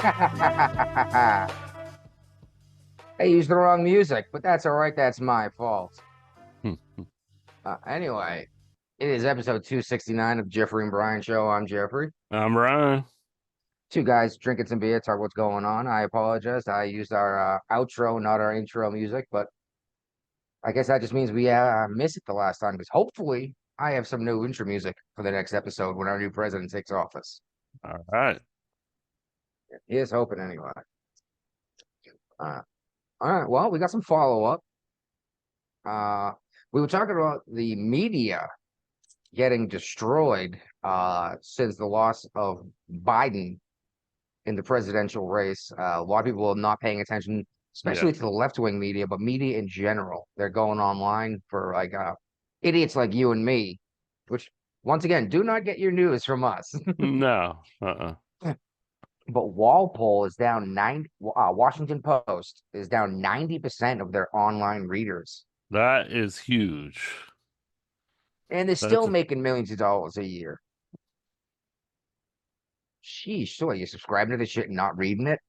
I used the wrong music, but that's all right. That's my fault. Anyway, it is episode 269 of Jeffrey and Brian Show. I'm Jeffrey. I'm Ryan. Two guys drinking some beer, talk what's going on. I apologize. I used our outro, not our intro music, but I guess that just means we missed it the last time because hopefully I have some new intro music for the next episode when our new president takes office. All right. Here's hoping anyway. Uh, all right. Well, we got some follow up. We were talking about the media getting destroyed since the loss of Biden in the presidential race. A lot of people are not paying attention, Yeah. especially to the left-wing media, but media in general. They're going online for like idiots like you and me, which once again, do not get your news from us. No. Uh-uh. But Walpole is down Washington Post is down 90% of their online readers, That is huge. and they're That's still making millions of dollars a year. Sheesh, so you subscribing to this shit and not reading it?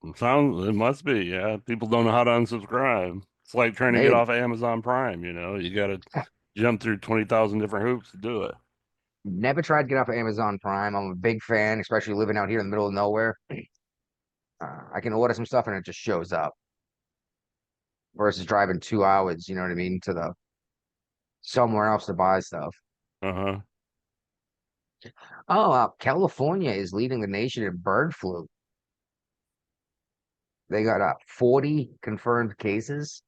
it must be, yeah. People don't know how to unsubscribe. It's like trying to get They off Amazon Prime, you know. You gotta jump through 20,000 different hoops to do it. never tried to get off of Amazon Prime. I'm a big fan, especially living out here in the middle of nowhere. I can order some stuff and it just shows up versus driving 2 hours, you know what I mean, to the somewhere else to buy stuff. Uh-huh. Oh, California is leading the nation in bird flu. They got 40 confirmed cases.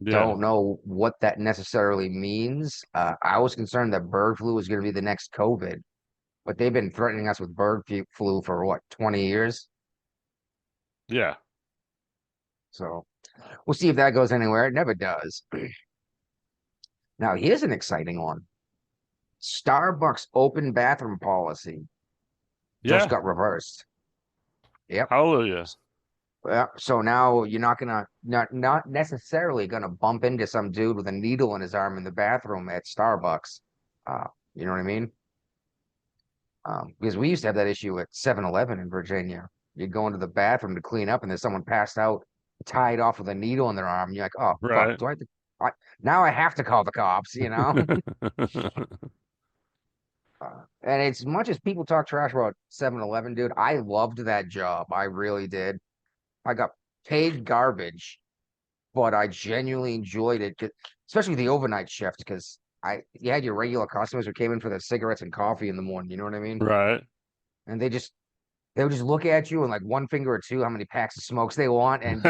Yeah. Don't know what that necessarily means. I was concerned that bird flu was going to be the next COVID, but they've been threatening us with flu for what, 20 years? Yeah. So we'll see if that goes anywhere. It never does. Now, here's an exciting one. Starbucks open bathroom policy just Yeah. got reversed. Yep. Hallelujah. So now you're not necessarily gonna bump into some dude with a needle in his arm in the bathroom at Starbucks. Uh, you know what I mean? Because we used to have that issue at 7-Eleven in Virginia. You'd go into the bathroom to clean up, and there's someone passed out, tied off with a needle in their arm. And you're like, oh fuck, Right. do I have to? Now I have to call the cops, you know? And as much as people talk trash about 7-Eleven, dude, I loved that job. I really did. I got paid garbage, but I genuinely enjoyed it, especially the overnight shift, because you had your regular customers who came in for their cigarettes and coffee in the morning. You know what I mean? Right. And they would just look at you and like one finger or two, how many packs of smokes they want, and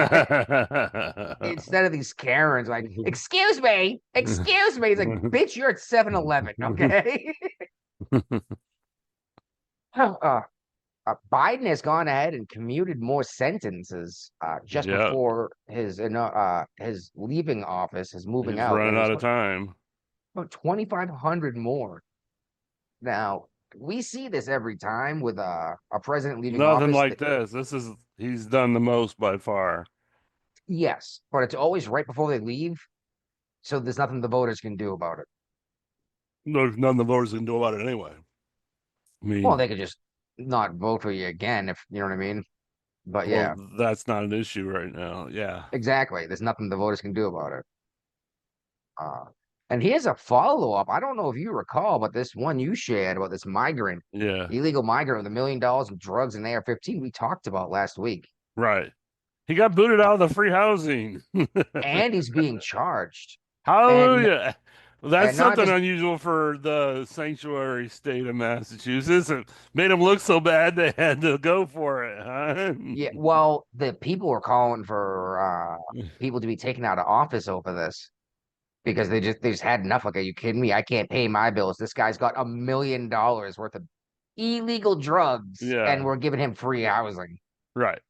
instead of these Karens like, excuse me, it's like, bitch, you're at 7-Eleven, okay? uh, Biden has gone ahead and commuted more sentences just Yeah. before his leaving office, his moving He's out. running It was out of time. about 2,500 more. Now we see this every time with a president leaving Nothing office. like this. He's done the most by far. Yes, but it's always right before they leave, so there's nothing the voters can do about it. There's none the voters can do about it anyway. I Well, mean, they could just not vote for you again if you know what I mean. But well, yeah, that's not an issue right now. Yeah. exactly. There's nothing the voters can do about it. Uh, and here's a follow-up. I don't know if you recall, but this one you shared about this migrant, Yeah. illegal migrant with $1 million in drugs and AR-15 we talked about last week. Right. He got booted Uh, out of the free housing. and he's being charged. And Hallelujah. Well, that's and not something just unusual for the sanctuary state of Massachusetts. It made him look so bad they had to go for it, huh? yeah, well, the people were calling for people to be taken out of office over this because they just had enough. Like, are you kidding me? I can't pay my bills. This guy's got $1 million worth of illegal drugs, and Yeah. we're giving him free housing. Right.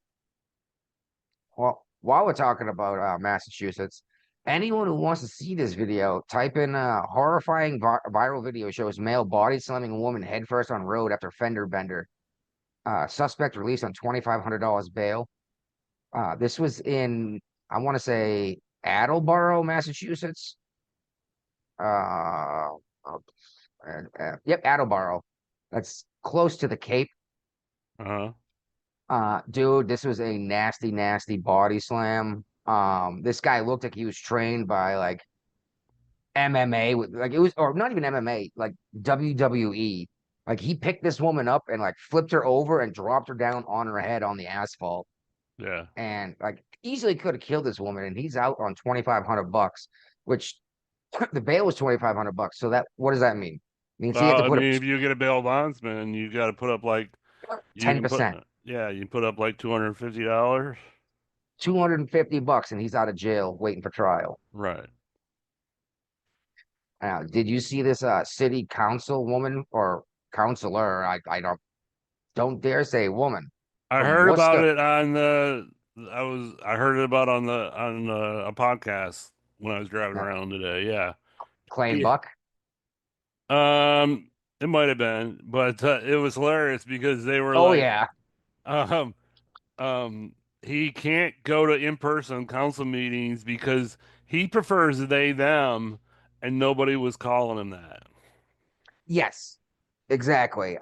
Well, while we're talking about Massachusetts, anyone who wants to see this video, type in horrifying viral video shows male body slamming a woman headfirst on road after fender bender. Suspect released on $2,500 bail. This was in, I want to say, Attleboro, Massachusetts. Uh, yep, Attleboro. That's close to the Cape. Uh-huh. Dude, this was a nasty, nasty body slam. This guy looked like he was trained by like MMA with like it was, or not even MMA, like WWE. Like he picked this woman up and like flipped her over and dropped her down on her head on the asphalt, Yeah. and like easily could have killed this woman. And he's out on $2,500, which the bail was $2,500. So that what does that mean? Means he had Well, to I put up mean, if you get a bail bondsman, you got to put up like you can put 10%, yeah, you put up like $250. $250, and he's out of jail waiting for trial. Right. Did you see this city council woman or counselor? I don't dare say woman I from heard about Worcester it on the I heard it about on a podcast when I was driving uh, around today. Yeah. Clay Yeah. Buck. Um, it might have been, but it was hilarious because they were Oh like, yeah. um, um, he can't go to in-person council meetings because he prefers they them, and nobody was calling him that. Yes, exactly.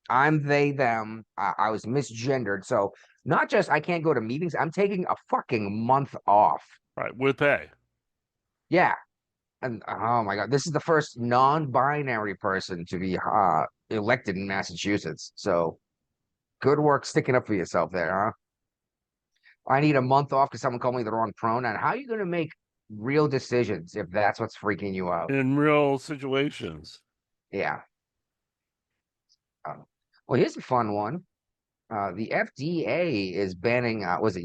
I'm they, them. I was misgendered. So not just I can't go to meetings, I'm taking a fucking month off. Right, with pay. Yeah. And oh my God, this is the first non-binary person to be elected in Massachusetts. So good work sticking up for yourself there, huh? I need a month off because someone called me the wrong pronoun. How are you going to make real decisions if that's what's freaking you out? In real situations. Yeah. Well, here's a fun one. The FDA is banning, was it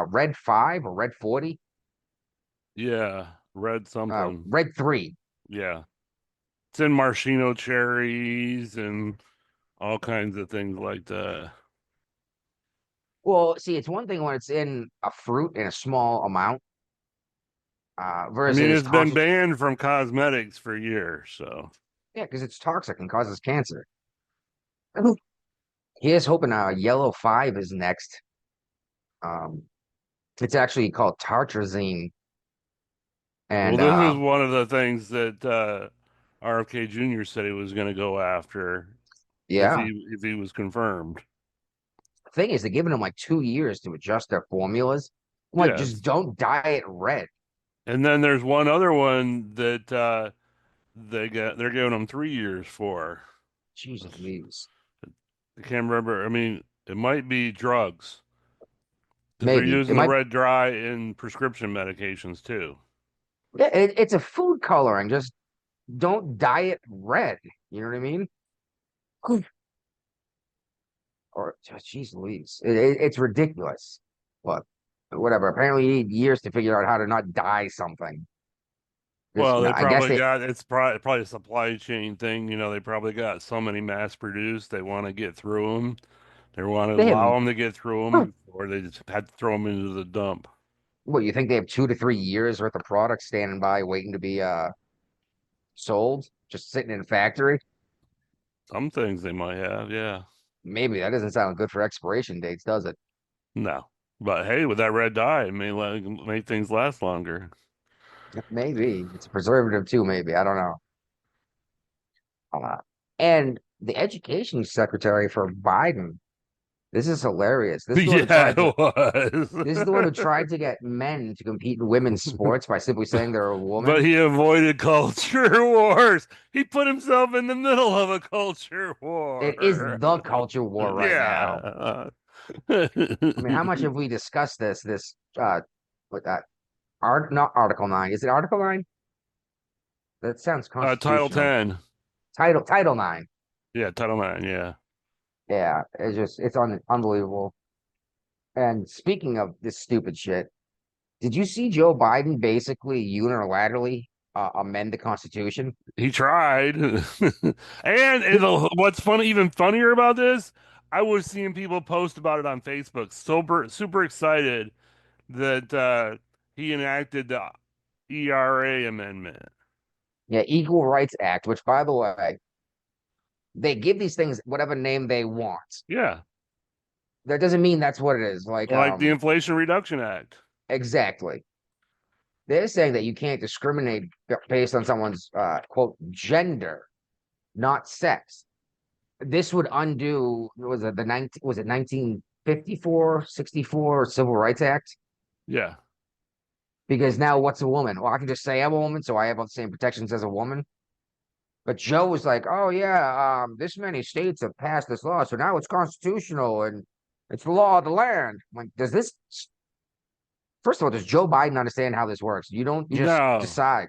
red 5 or red 40? Yeah, read something. Red 3. Yeah. It's in maraschino cherries and all kinds of things like that. Well, see, it's one thing when it's in a fruit in a small amount, I mean, versus it's been concentrate. banned from cosmetics for years, so Yeah, because it's toxic and causes cancer. Here's hoping yellow 5 is next. Um, it's actually called tartrazine. well, And this is one of the things that RFK Jr. said he was going to go after yeah, if he was confirmed. the thing is, they're giving them like 2 years to adjust their formulas. I'm like, just Yes. don't dye it red. And then there's one other one that they're giving him 3 years for. Jesus, please. I can't remember. I mean, it might be drugs because they're Maybe it using the might. red dye in prescription medications too. Yeah, it's a food coloring. Just don't dye it red. You know what I mean? Or jeez Louise, it's ridiculous. But whatever. Apparently, you need years to figure out how to not dye something. Because Well, they I guess probably they got it's probably a supply chain thing. You know, they probably got so many mass produced. They want to get through them. They want to they have. allow them to get through them before they just had to throw them into the dump. What you think they have 2 to 3 years worth of product standing by waiting to be sold, just sitting in a factory? Some things they might have, yeah. Maybe that doesn't sound good for expiration dates, does it? No. But hey, with that red dye, it may make things last longer. Maybe it's a preservative too. Maybe I don't know. Uh, and the education secretary for Biden. This is hilarious. This is the one who Yeah, tried to. it was. This is the one who tried to get men to compete in women's sports by simply saying they're a But woman. he avoided culture wars. He put himself in the middle of a culture It is war. the culture war right now. Yeah. I mean, how much have we discussed this? What that not Article 9. Is it Article 9? That sounds Title constitutional. 10. Title 9. Yeah, Title 9. Yeah. Yeah, it's unbelievable. And speaking of this stupid shit, did you see Joe Biden basically unilaterally amend the Constitution? He tried. What's funny, even funnier about this, I was seeing people post about it on Facebook, super excited that he enacted the ERA amendment. Yeah, Equal Rights Act, which by the way, they give these things whatever name they want. Yeah, That doesn't mean that's what it is. Like, like the Inflation Reduction Act. exactly. They're saying that you can't discriminate based on someone's quote gender, not sex. This would undo was it the 19 was it 19 54, 64 Civil Rights Act. Yeah. Because now what's a woman? Well, I can just say I'm a woman, so I have all the same protections as a woman. But Joe was like, "Oh yeah, this many states have passed this law, so now it's constitutional and it's the law of the land." Like, does this? First of all, does Joe Biden understand how this works? You don't just No. decide.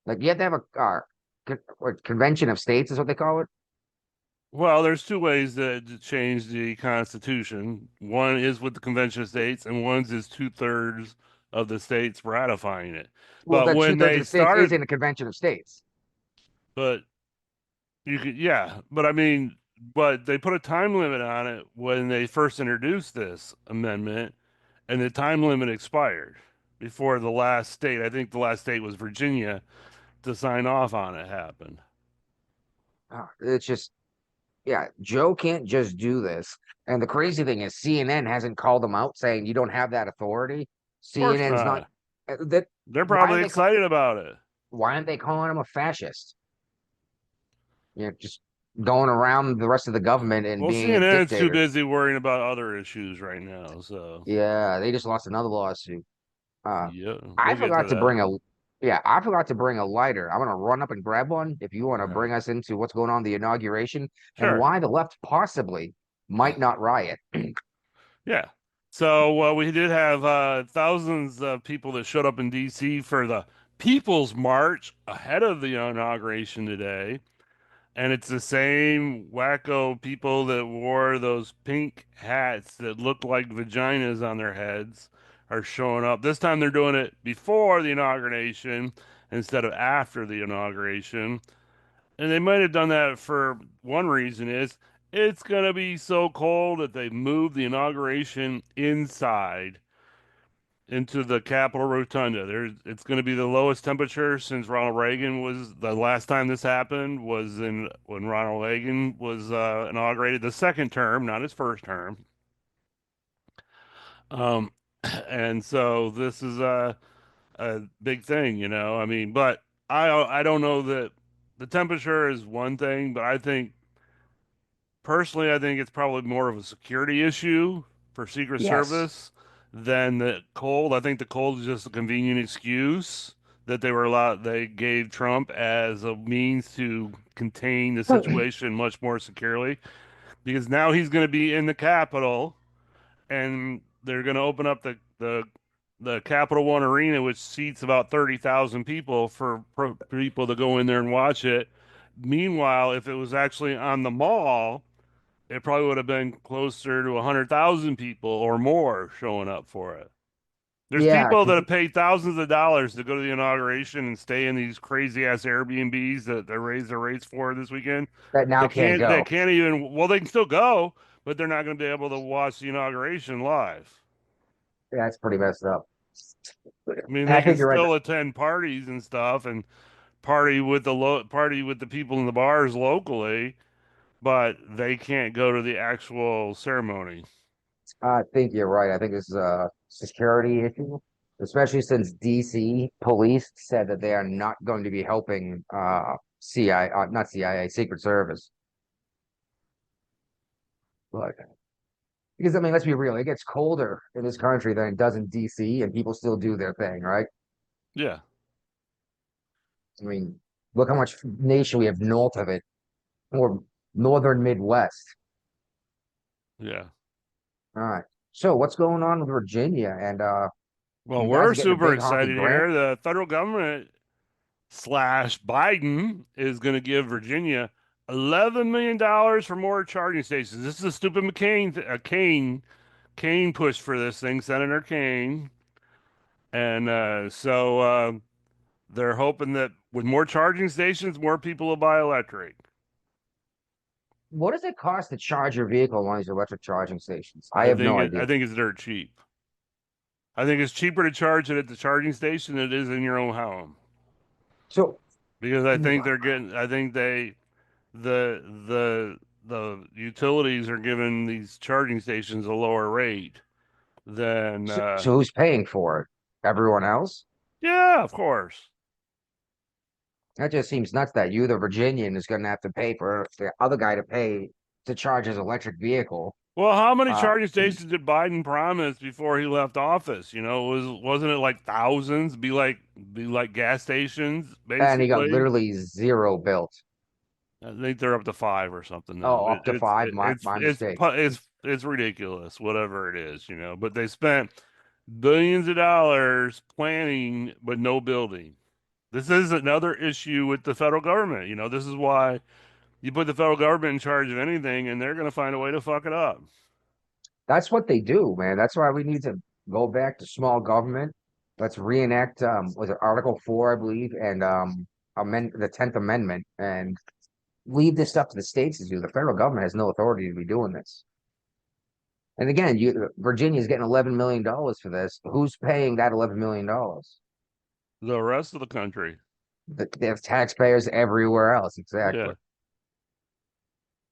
Like, you have to have a what, convention of states is what they call it. Well, there's two ways to change the Constitution. One is with the Convention of States, and one's is two-thirds of the states ratifying it. Well, But the two when thirds of they the states is started, in the convention of states. but you could, yeah, but I mean, but they put a time limit on it when they first introduced this amendment, and the time limit expired before the last state, I think the last state was Virginia, to sign off on it happened. It's just yeah, Joe can't just do this. And the crazy thing is, CNN hasn't called him out saying you don't have that authority. Of course CNN's not not. that. They're Why probably aren't they? excited about it. Why aren't they calling him a fascist? Just going around the rest of the government and Well, being a CNN's too dictator. busy worrying about other issues right now, so Yeah, they just lost another lawsuit. Uh, yeah, I we'll get to forgot to that. bring a, yeah, I forgot to bring a lighter. I'm gonna run up and grab one if you want All to right. bring us into what's going on in the inauguration and Sure. why the left possibly might not riot. Yeah. So we did have thousands of people that showed up in D.C. for the People's March ahead of the inauguration today. And it's the same wacko people that wore those pink hats that looked like vaginas on their heads are showing up. This time they're doing it before the inauguration instead of after the inauguration. And they might have done that for one reason is it's going to be so cold that they moved the inauguration inside into the Capitol Rotunda. It's going to be the lowest temperature since Ronald Reagan was the last time this happened was in when Ronald Reagan was inaugurated the second term, not his first term. Um, and so this is a big thing, you know. I mean, but I don't know that the temperature is one thing, but I think personally, I think it's probably more of a security issue for Secret Yes. Service than the cold. I think the cold is just a convenient excuse that they gave Trump as a means to contain the situation much more securely because now he's going to be in the Capitol and they're going to open up the Capital One Arena, which seats about 30,000 people for people to go in there and watch it. Meanwhile, if it was actually on the mall, it probably would have been closer to 100,000 people or more showing up for it. There's Yeah, people that because have paid thousands of dollars to go to the inauguration and stay in these crazy ass Airbnbs that they raised their rates for this weekend. that now can't They go. can't even, well, they can still go, but they're not going to be able to watch the inauguration live. That's pretty messed up. I mean, And I they can think you're right. still attend parties and stuff and party with the people in the bars locally, but they can't go to the actual ceremony. I think you're right. I think this is a security issue, especially since DC police said that they are not going to be helping not CIA, Secret Service. But because I mean, let's be real, it gets colder in this country than it does in DC, and people still do their thing, right? Yeah, I mean, look how much nation we have north of it, or northern Midwest. yeah. All right. So what's going on with Virginia? And Well, you guys we're are getting a super big honking excited grant? here. The federal government slash Biden is going to give Virginia $11 million for more charging stations. This is a stupid Kane push for this thing, Senator Kane, and they're hoping that with more charging stations, more people will buy electric. What does it cost to charge your vehicle on one of these electric charging stations? I have no I idea. think it's dirt cheap. I think it's cheaper to charge it at the charging station than it is in your own home So, because I think the the utilities are giving these charging stations a lower rate than so who's paying for it? Everyone else? yeah, of course. That just seems nuts that you, the Virginian, is going to have to pay for the other guy to pay to charge his electric vehicle. Well, how many Uh, charging stations did Biden promise before he left office? Wasn't it like thousands? Be like gas stations, and he got basically. literally zero built. I think they're up to five or something now. Oh, up to five. My mistake. It's ridiculous, whatever it is. But they spent billions of dollars planning, but no building. This is another issue with the federal government. This is why you put the federal government in charge of anything, and they're going to find a way to fuck it up. That's what they do, man. That's why we need to go back to small government. Let's reenact was it Article 4, I believe, and amend the 10th Amendment and leave this stuff to the states to do. The federal government has no authority to be doing this. And again, Virginia's getting $11 million for this. Who's paying that $11 million? The rest of the country, They have taxpayers everywhere else. Exactly. yeah.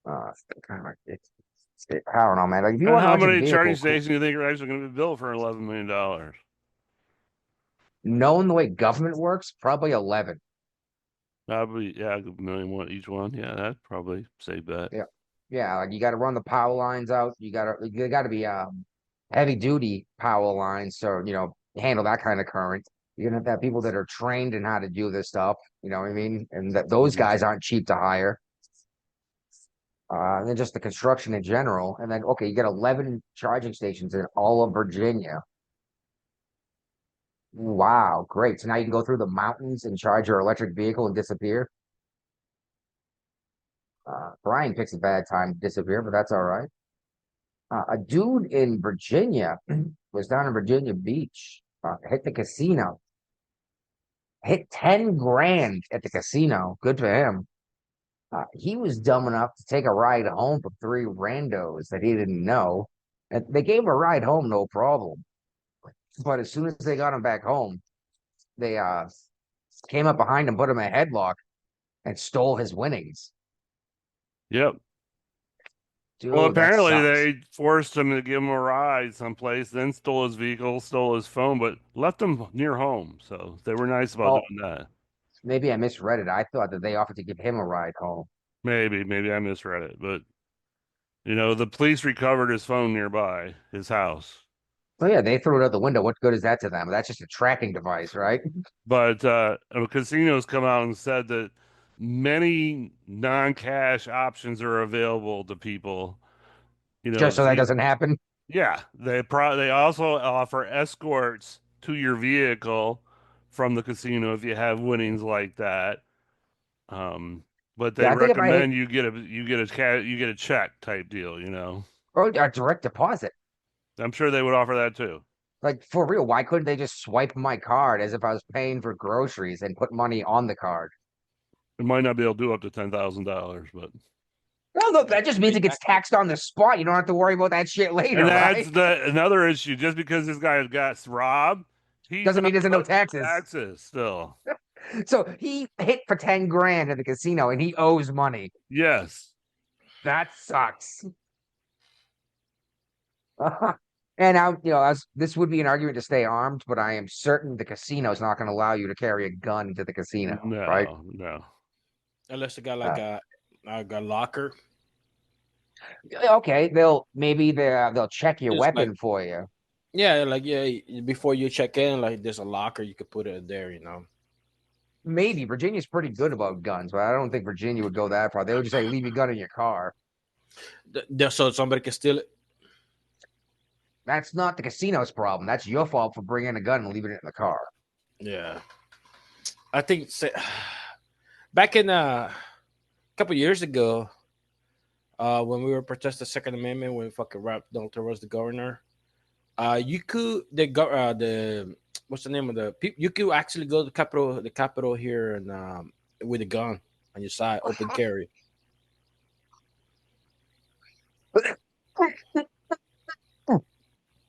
Uh, I don't know, man. Like if you And want an how electric many charging vehicle, stations do you think are actually going to be built for $11 million? knowing the way government works, probably 11. Probably, yeah, a million one each one. Yeah, that's probably safe bet. Yeah. Yeah, like you got to run the power lines out. They got to be heavy duty power lines, so handle that kind of current. You're gonna have people that are trained in how to do this stuff. You know what I mean? And that those Mhm. guys aren't cheap to hire. And then just the construction in general. And then okay, you get 11 charging stations in all of Virginia. Wow, great. So now you can go through the mountains and charge your electric vehicle and disappear. Brian picks a bad time to disappear, but that's all right. A dude in Virginia was down in Virginia Beach, hit the casino, hit 10 grand at the casino. Good for him. He was dumb enough to take a ride home from three randos that he didn't know. And they gave him a ride home, no problem. But as soon as they got him back home, they came up behind him, put him in a headlock, and stole his winnings. Yep. Well, Dude, that apparently sucks. they forced him to give him a ride someplace, then stole his vehicle, stole his phone, but left him near home. So they were nice about Oh, doing that. maybe I misread it. I thought that they offered to give him a ride home. Maybe I misread it, but the police recovered his phone nearby his house. So yeah, they threw it out the window. What good is that to them? That's just a tracking device, right? But casinos come out and said that many non-cash options are available to people. Just so that doesn't happen. Yeah, they also offer escorts to your vehicle from the casino if you have winnings like that. Um, but they Yeah, I think if I hit recommend you get a check type deal. or a direct deposit, I'm sure they would offer that too. like for real, why couldn't they just swipe my card as if I was paying for groceries and put money on the card? It might not be able to do up to $10,000, but Well, look, that just means it gets taxed on the spot. You don't have to worry about that shit and later, that's right? the another issue. Just because this guy got robbed, he's Doesn't not mean there's no supposed to pay taxes. taxes still. So he hit for 10 grand at the casino and he owes money. Yes. That sucks. And this would be an argument to stay armed, but I am certain the casino is not going to allow you to carry a gun into the casino, right? No, no. Unless they got Uh, like a locker. okay, they'll check your Just like weapon for you. yeah, like before you check in, like there's a locker you could put it there. Maybe Virginia's pretty good about guns, but I don't think Virginia would go that far. They would just say, leave your gun in your car. So somebody can steal it. That's not the casino's problem. That's your fault for bringing a gun and leaving it in the car. Yeah, I think back in a couple years ago, when we were protesting the Second Amendment, when fucking Donald Trump was the governor, you could the what's the name of you could actually go to the Capitol here and with a gun on your side, open carry.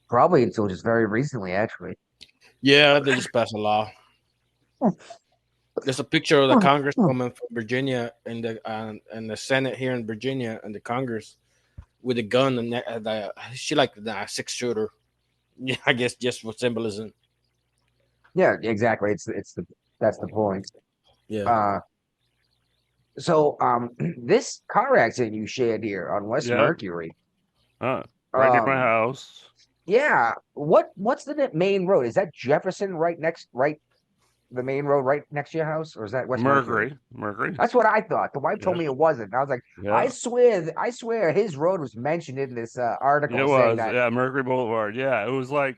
Probably until just very recently, actually. Yeah, they just passed a law. There's a picture of the congresswoman from Virginia and the Senate here in Virginia and the Congress with a gun and she like the 6 shooter. Yeah, I guess just for symbolism. Yeah, exactly. That's the point. Yeah. Uh, so this car accident you shared here on West Yep. Mercury, Right near my Um, house. yeah. What's the main road? Is that Jefferson right the main road right next to your house, or is that West Mercury? Mercury. That's what I thought. The wife told Yeah, me it wasn't. I was like, yeah. I swear his road was mentioned in this It article saying was, that. yeah, Mercury Boulevard. Yeah, it was like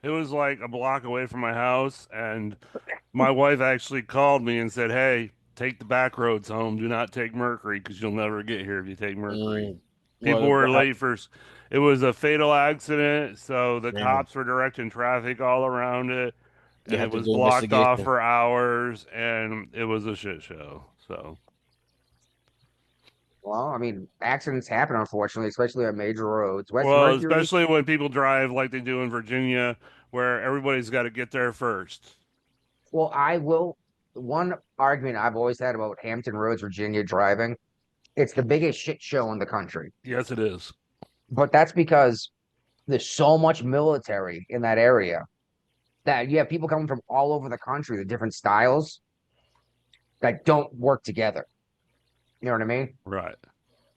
a block away from my house, and my wife actually called me and said, "Hey, take the back roads home. Do not take Mercury because you'll never get here if you take Mercury." Mm. People Well, were how, late for. It was a fatal accident, so the damn, cops were directing traffic all around it, they and had it to was do blocked off investigation. for hours, and it was a shit show. So, Well, I mean, accidents happen, unfortunately, especially on major roads. West well, Mercury. especially when people drive like they do in Virginia, where everybody's got to get there first. Well, I will. One argument I've always had about Hampton Roads, Virginia driving, it's the biggest shit show in the country. Yes, it is. But that's because there's so much military in that area that you have people coming from all over the country, the different styles that don't work together. You know what I mean? Right.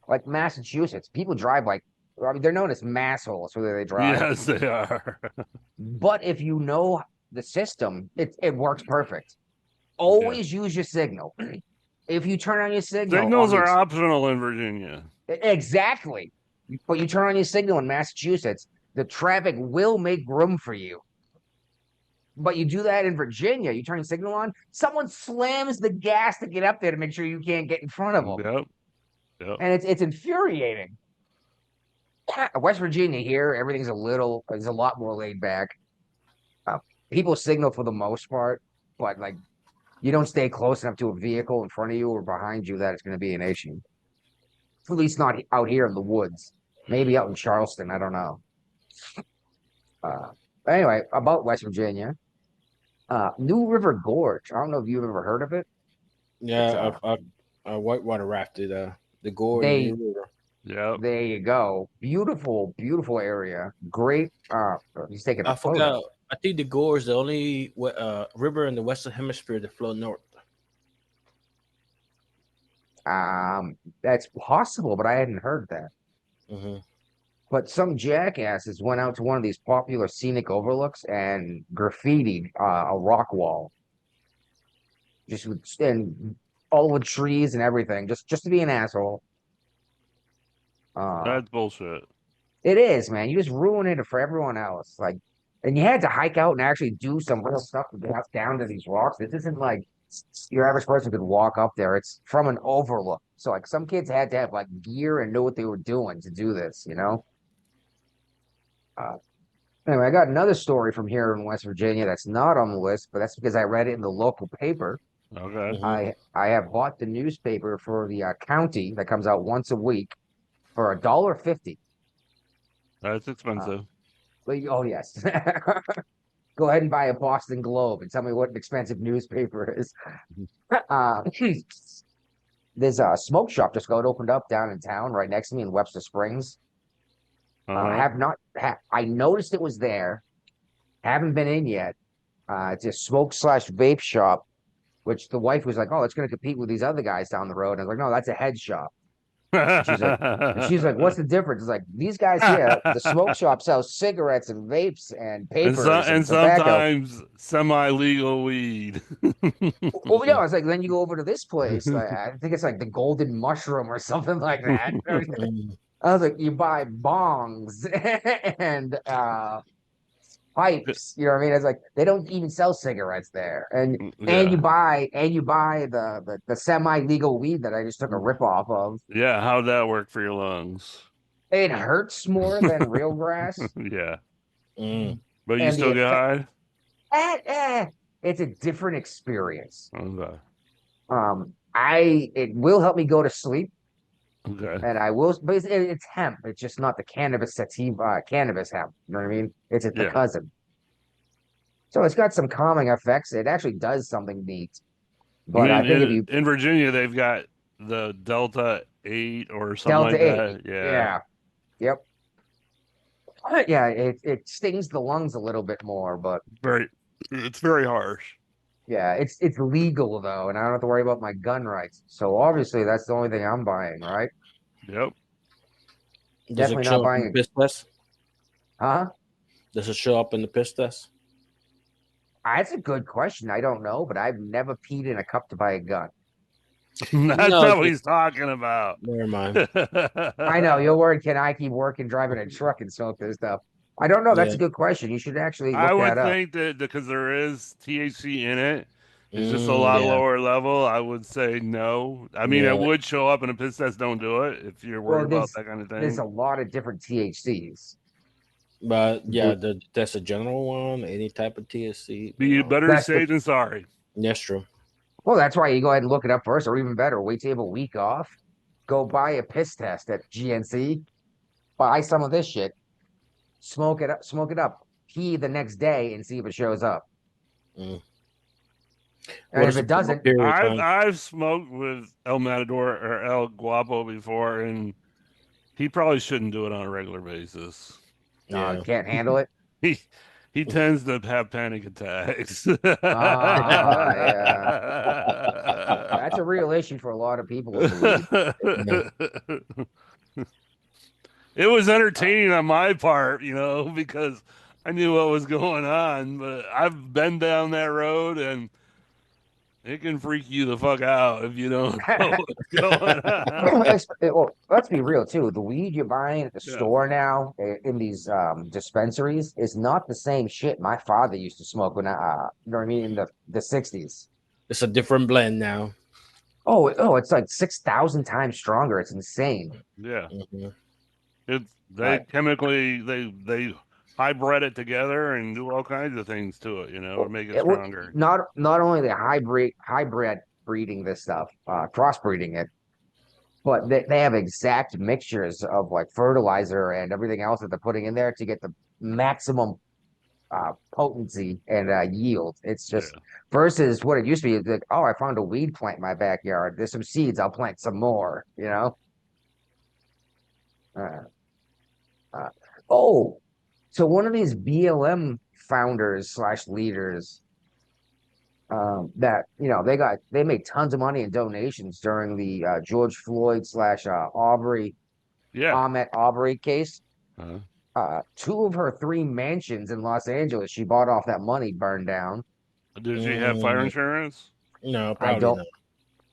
Like Massachusetts, people drive like, I mean, they're known as massholes, whether they drive. Yes, they are. But if you know the system, it works perfect. Yeah. Always use your signal. If you turn on your signal on Signals the are optional in Virginia. exactly, but you turn on your signal in Massachusetts, the traffic will make room for you. But you do that in Virginia, you turn your signal on, someone slams the gas to get up there to make sure you can't get in front of them, Yep. Yep. and it's infuriating. West Virginia here, everything's is a lot more laid back. Uh, People signal for the most part, but like you don't stay close enough to a vehicle in front of you or behind you that it's going to be an issue. At least not out here in the woods. Maybe out in Charleston. I don't know. Anyway, about West Virginia, New River Gorge. I don't know if you've ever heard of it. It's Yeah, I whitewater rafted the gore in the New they River. Yep. there you go. Beautiful, beautiful area. Great. He's taking a I forgot. photo. I think the Gore is the only river in the Western Hemisphere that flow north. That's possible, but I hadn't heard that. Hmm. But some jackasses went out to one of these popular scenic overlooks and graffitied a rock wall, and all with trees and everything, just to be an asshole. Uh, That's bullshit. it is, man. You just ruin it for everyone else. Like, and you had to hike out and actually do some real stuff to get down to these rocks. This isn't like your average person could walk up there. It's from an overlook. So like some kids had to have like gear and know what they were doing to do this, you know? Uh, Anyway, I got another story from here in West Virginia that's not on the list, but that's because I read it in the local paper. Okay. Hmm. I have bought the newspaper for the county that comes out once a week for $1.50. That's Uh, expensive. oh yes, go ahead and buy a Boston Globe and tell me what an expensive newspaper is. Uh, there's a smoke shop just got opened up down in town, right next to me in Webster Springs. Uh-huh. Have not. I noticed it was there. Haven't been in yet. It's a smoke slash vape shop, which the wife was like, "Oh, it's going to compete with these other guys down the road." And I was like, "No, that's a head shop." And she's like, "What's the difference?" It's like these guys here, the smoke shop sells cigarettes and vapes and papers And and tobacco. sometimes semi-legal weed. Oh yeah, I was like, then you go over to this place. Like, I think it's like the Golden Mushroom or something like that. I was like, you buy bongs and pipes. You know what I mean? It's like they don't even sell cigarettes there, and Yeah. you buy the semi legal weed that I just took a rip off of. Yeah, how'd that work for your lungs? It hurts more than real grass, Yeah. Mm. But you and the still get effect. high? It's a different experience. Okay. It will help me go to sleep, Okay. and I will, but it's hemp. It's just not the cannabis sativa, cannabis hemp. You know what I mean? It's the Yeah. cousin. So it's got some calming effects. It actually does something neat. I But I mean, think if you in Virginia, they've got the Delta 8 or something Delta like 8, that. Yeah. yeah, yep. Yeah, it stings the lungs a little bit more, but Very, it's very harsh. yeah, it's legal though, and I don't have to worry about my gun rights. So obviously that's the only thing I'm buying, right? Yep. Does Definitely it not show up in buying the it. piss test? Huh? Does it show up in the piss test? That's a good question. I don't know, but I've never peed in a cup to buy a gun. That's No, not what he's talking about. never mind. I know you're worried. Can I keep working, driving a truck and smoke this stuff? I don't know. That's Yeah. a good question. You should actually I look that would up. think that because there is THC in it, it's just a lot Yeah. lower level. I would say no. I mean, it Yeah. would show up in a piss test. Don't do it if you're worried Well, about there's that kind of there's thing. a lot of different THCs. But yeah, Th- that's a general one. Any type of TSC. Be better That's the safe than sorry. That's true. well, that's why you go ahead and look it up first, or even better, wait till you have a week off. Go buy a piss test at GNC. Buy some of this shit. Smoke it up. Pee the next day and see if it shows up. Mm. And What if is the it proper doesn't, period I've time? I've smoked with El Matador or El Guapo before, and he probably shouldn't do it on a regular basis. Yeah. can't handle it. He he tends to have panic attacks. Yeah. That's a real issue for a lot of people with the weed. Yeah. It was Uh, entertaining on my part, because I knew what was going on, but I've been down that road and it can freak you the fuck out if you don't know what's going on. well, let's be real too. The weed you're buying at the Yeah. store now in these dispensaries is not the same shit my father used to smoke when you know what I mean, in the 60s. It's a different blend now. Oh, it's like 6,000 times stronger. It's insane. Yeah. Mhm. They chemically they hybrid it together and do all kinds of things to it, to make it stronger. Not only the hybrid breeding this stuff, crossbreeding it, but they have exact mixtures of like fertilizer and everything else that they're putting in there to get the maximum potency and yield. It's just Yeah. versus what it used to be. It's like, oh, I found a weed plant in my backyard. There's some seeds. I'll plant some more. Uh, uh, oh, so one of these BLM founders slash leaders that they made tons of money in donations during the George Floyd slash Aubrey Yeah. Ahmet Aubrey case. Uh-huh. Two of her three mansions in Los Angeles she bought off that money burned down. Did she have fire Mm, insurance? no, I probably don't not.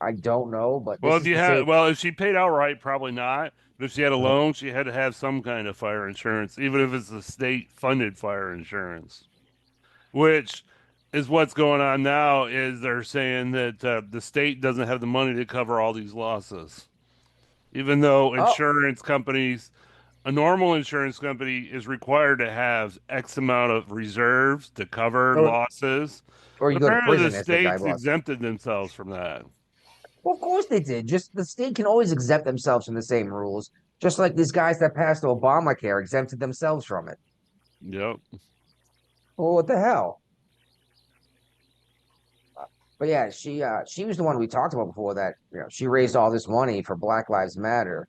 I don't know, but Well, this if is you the had, same. well, if she paid outright, probably not. But if she had a Uh, loan, she had to have some kind of fire insurance, even if it's a state-funded fire insurance. Which is what's going on now. Is they're saying that the state doesn't have the money to cover all these losses, even though Oh, insurance companies, a normal insurance company is required to have X amount of reserves to cover or losses. or But you go to apparently, the prison as the guy states was. exempted themselves from that. Well, of course they did. Just the state can always exempt themselves from the same rules, just like these guys that passed Obamacare exempted themselves from it. Yep. Well, what the hell? But yeah, she was the one we talked about before that, she raised all this money for Black Lives Matter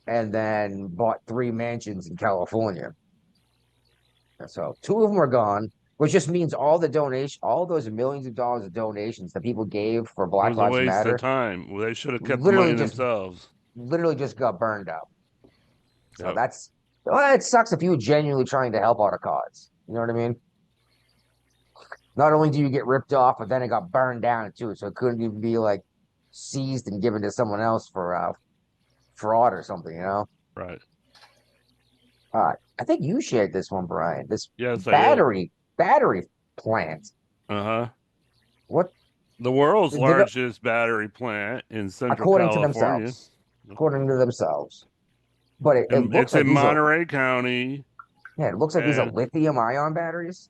and then bought three mansions in California. And so two of them are gone, which just means all those millions of dollars of donations that people gave for It Black was a Lives waste of Matter time. Well, they should have kept the money literally just themselves. literally just got burned up. So Yep. it sucks if you were genuinely trying to help out a cause. You know what I mean? Not only do you get ripped off, but then it got burned down too. So it couldn't even be like seized and given to someone else for fraud or something. Right. I think you shared this one, Brian. This Yes, I did. battery plant. Uh-huh. What The world's did it, largest battery plant in Central according to California. themselves. According to themselves. But it And looks it's like in these are Monterey County, yeah, it looks like these are and lithium ion batteries.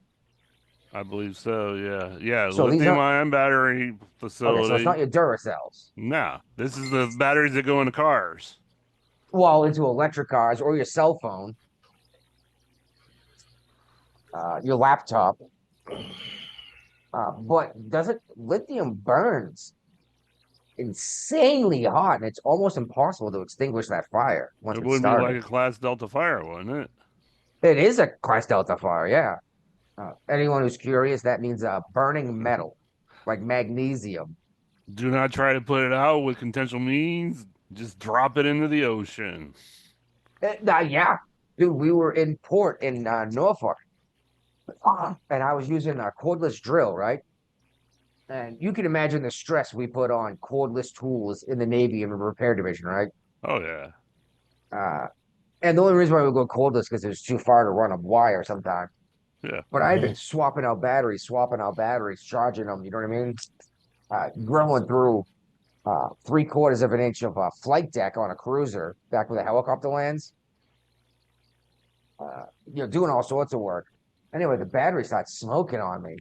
I believe so. Yeah. Yeah. So these Lithium are ion battery okay, so it's not facility. your Duracells. No, this is the batteries that go into cars. Well, into electric cars or your cell phone, your laptop. But does it lithium burns insanely hot, and it's almost impossible to extinguish that fire once It it's wouldn't be like started. a Class Delta fire, wouldn't it? It is a Class Delta fire, yeah. Anyone who's curious, that means burning metal, like magnesium. Do not try to put it out with conventional means. Just drop it into the ocean. Yeah, dude, we were in port in Norfolk, and I was using a cordless drill, right? And you can imagine the stress we put on cordless tools in the Navy in the repair division, right? Oh yeah. Uh, and the only reason why we go cordless because it was too far to run a wire sometimes. Yeah. But I've been Mhm. swapping out batteries, charging them. You know what I mean? Going through 3/4 of an inch of a flight deck on a cruiser back where the helicopter lands. Doing all sorts of work. Anyway, the battery starts smoking on me.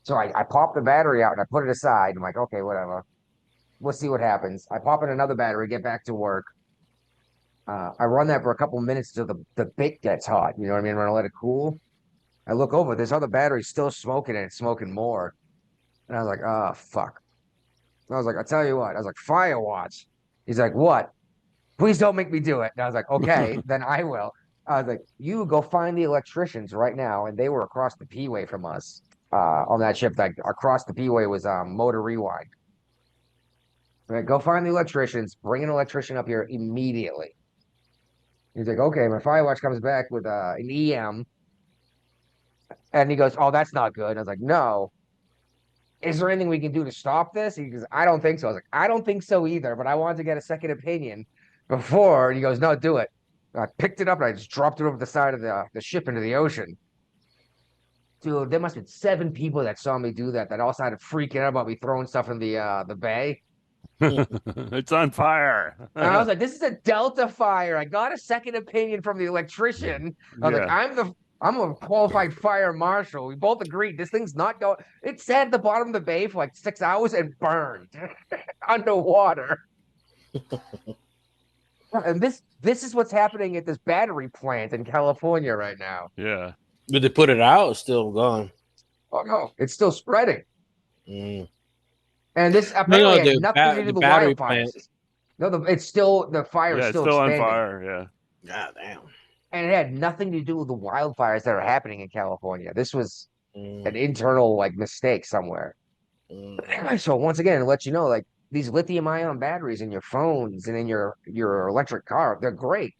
So I pop the battery out and I put it aside. I'm like, okay, whatever. We'll see what happens. I pop in another battery, get back to work. I run that for a couple minutes till the bit gets hot. You know what I mean? When I let it cool. I look over, this other battery's still smoking and it's smoking more. And I was like, oh, fuck. I was like, I'll tell you what. I was like, fire watch. He's like, what? Please don't make me do it. And I was like, okay, then I will. I was like, you go find the electricians right now. And they were across the P-way from us on that ship. Like across the P-way was Motor Rewind. Like, go find the electricians, bring an electrician up here immediately. He's like, okay, my fire watch comes back with an EM. And he goes, oh, that's not good. And I was like, no. Is there anything we can do to stop this? He goes, I don't think so. I was like, I don't think so either, but I wanted to get a second opinion before. And he goes, no, do it. And I picked it up and I just dropped it over the side of the ship into the ocean. Dude, there must have been 7 people that saw me do that that all started freaking out about me throwing stuff in the bay. It's on fire. And I was like, this is a Delta fire. I got a second opinion from the electrician. I was like, Yeah. I'm a qualified fire marshal. We both agreed this thing's not going. It sat at the bottom of the bay for like 6 hours and burned underwater. And this is what's happening at this battery plant in California right now. Yeah. Did they put it out? It's still gone. Oh no, it's still spreading. Mm. And this No, apparently had nothing to do the with the battery plant. wildfires. No, it's still the fire is Yeah, it's still still on expanding. fire. Yeah. God damn. And it had nothing to do with the wildfires that are happening in California. This was Mm. an internal like mistake somewhere. Mm. So once again, it lets you know like these lithium ion batteries in your phones and in your electric car, they're great.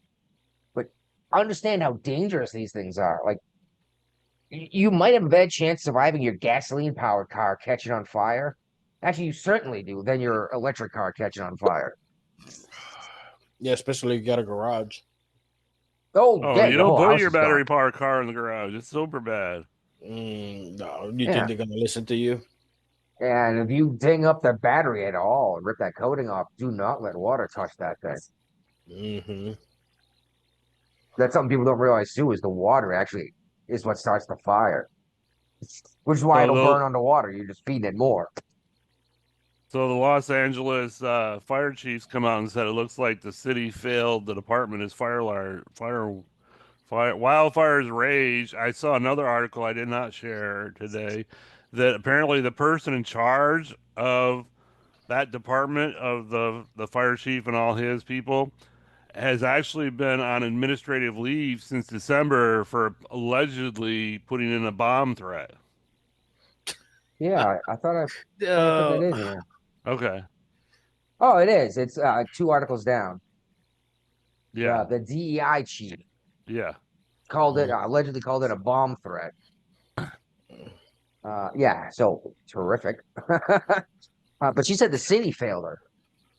But understand how dangerous these things are. Like you might have a better chance surviving your gasoline powered car catching on fire. Actually, you certainly do than your electric car catching on fire. Yeah, especially if you got a garage. Oh Oh, yeah, you your don't whole put house your is gone. battery powered car in the garage. It's super bad. No, you think Yeah. they're gonna listen to you? And if you ding up the battery at all and rip that coating off, do not let water touch that thing. Mm-hmm. That's something people don't realize too, is the water actually is what starts the fire. Which is why So it'll the burn underwater. You're just feeding it more. so the Los Angeles fire chiefs come out and said it looks like the city failed the department as wildfires rage. I saw another article I did not share today that apparently the person in charge of that department of the fire chief and all his people has actually been on administrative leave since December for allegedly putting in a bomb threat. Yeah, I thought I put that in here. Okay. Oh, it is. It's 2 articles down. Yeah. The DEI chief Yeah. called it allegedly called it a bomb threat. Yeah, so terrific. But she said the city failed her.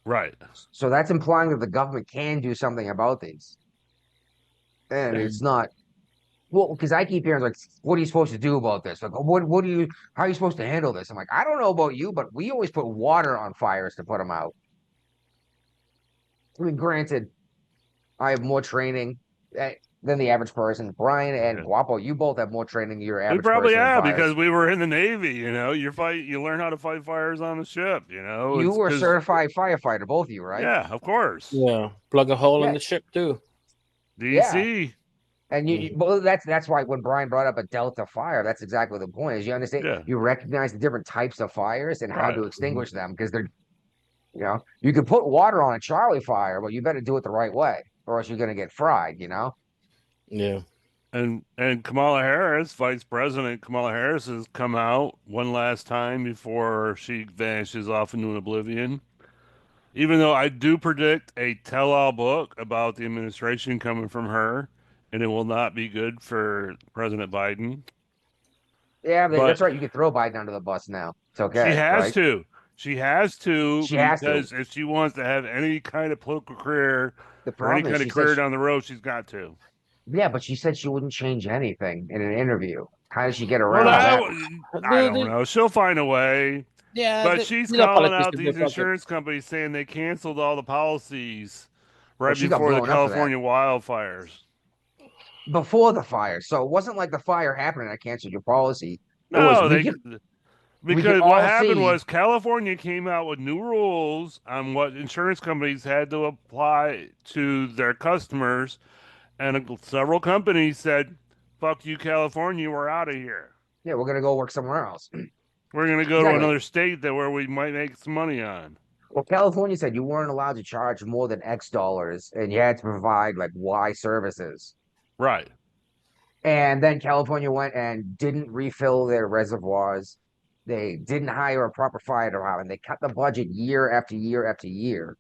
Right. So that's implying that the government can do something about these. And Yeah. it's not well, because I keep hearing like, what are you supposed to do about this? Like, what do you how are you supposed to handle this? I'm like, I don't know about you, but we always put water on fires to put them out. I mean, granted, I have more training than the average person. Brian and Yeah. Guapo, you both have more training than your We average probably person in have fires. because we were in the Navy, you learn how to fight fires on the ship, You it's were a because, certified firefighter, both of you, right? yeah, of course. Yeah, plug a hole in Yeah, the ship too. yeah. DC. And Mhm. well, that's why when Brian brought up a Delta fire, that's exactly the point. Is you understand, Yeah. you recognize the different types of fires and how Right. to extinguish them because you can put water on a Charlie fire, but you better do it the right way, or else you're gonna get fried. Yeah. And Kamala Harris, Vice President Kamala Harris, has come out one last time before she vanishes off into oblivion Even though I do predict a tell-all book about the administration coming from her, and it will not be good for President Biden. Yeah, But that's right. You can throw Biden under the bus now. It's she okay, has right? to. She has to She has to. because if she wants to have any kind of political career The or any problem is kind of she said, career down the road, she's got to. yeah, but she said she wouldn't change anything in an interview. How did she get Well, around that? I Dude, don't know. She'll find a way. yeah, But she's calling out politicians, they these fucking. insurance companies saying they canceled all the policies Well, right she got before the blown up for that California wildfires. before the fire. So it wasn't like the fire happened and I canceled your policy. It was No, they we can because what all happened see. was California came out with new rules on what insurance companies had to apply to their customers, and several companies said, "Fuck you, California, we're out of here. Yeah, we're gonna go work somewhere else. We're gonna go to Exactly. another state that where we might make some money on." Well, California said you weren't allowed to charge more than X dollars, and you had to provide like Y services. Right. And then California went and didn't refill their reservoirs. They didn't hire a proper fire department. They cut the budget year after year after year.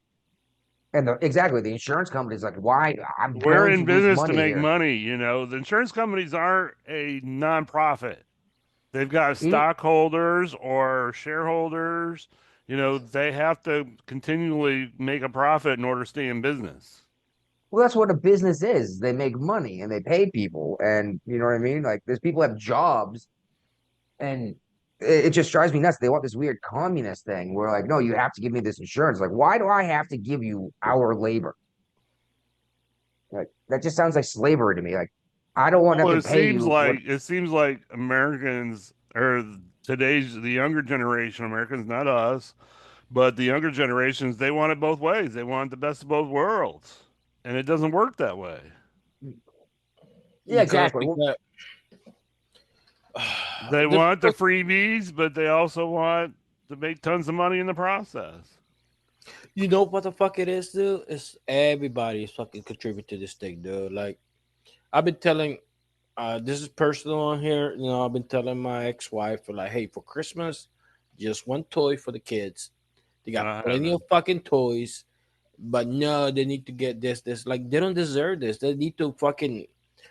And exactly, the insurance company's like, why? I'm We're going to in lose business to money make here. money. The insurance companies aren't a nonprofit. They've got E- stockholders or shareholders. They have to continually make a profit in order to stay in business. Well, that's what a business is. They make money and they pay people. And you know what I mean? Like, there's people have jobs, and it just drives me nuts. They want this weird communist thing where, like, no, you have to give me this insurance. Like, why do I have to give you our labor? Like, that just sounds like slavery to me. Like, I don't want to have Well, to pay you what. it seems like Americans or the younger generation, Americans, not us, but the younger generations, they want it both ways. They want the best of both worlds, and it doesn't work that way. Yeah, You can't exactly. think Well, that. They The want the people, freebies, but they also want to make tons of money in the process. you know what the fuck it is, dude? It's everybody is fucking contribute to this thing, dude. Like I've been telling, this is personal on here. I've been telling my ex-wife, like, hey, for Christmas, just one toy for the kids. They got I plenty of haven't. fucking toys, but no, they need to get this. Like they don't deserve this. They need to fucking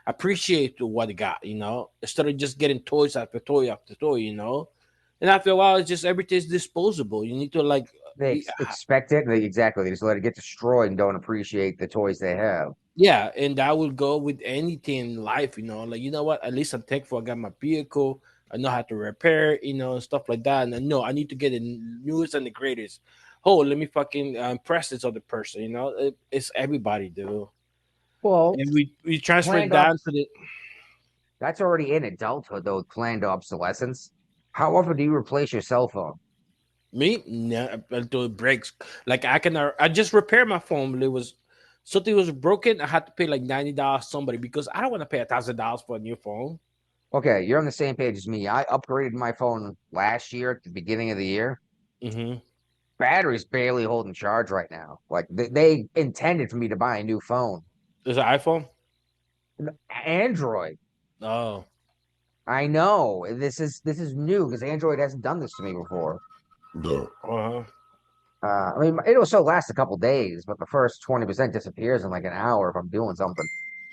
appreciate what they got, instead of just getting toys after toy after toy. And after a while, it's just everything's disposable. You need to like they be expect it. Exactly. They just let it get destroyed and don't appreciate the toys they have. Yeah, and that will go with anything in life, like what? At least I'm thankful I got my vehicle. I know how to repair, and stuff like that. And I know I need to get the newest and the greatest. Oh, let me fucking impress this other person. It's everybody, dude. Well, And we transfer it planned down ops. to the That's already in adulthood, though. Planned obsolescence. How often do you replace your cell phone? me. No, until it breaks. Like I just repaired my phone, but it was something was broken. I had to pay like $90 somebody because I don't want to pay $1,000 for a new phone. Okay, you're on the same page as me. I upgraded my phone last year at the beginning of the year. Mm-hmm. Battery's barely holding charge right now. Like they intended for me to buy a new phone. Is it iPhone? Android. Oh. I know this is new because Android hasn't done this to me before. Uh-huh. I mean, it'll still last a couple days, but the first 20% disappears in like an hour if I'm doing something.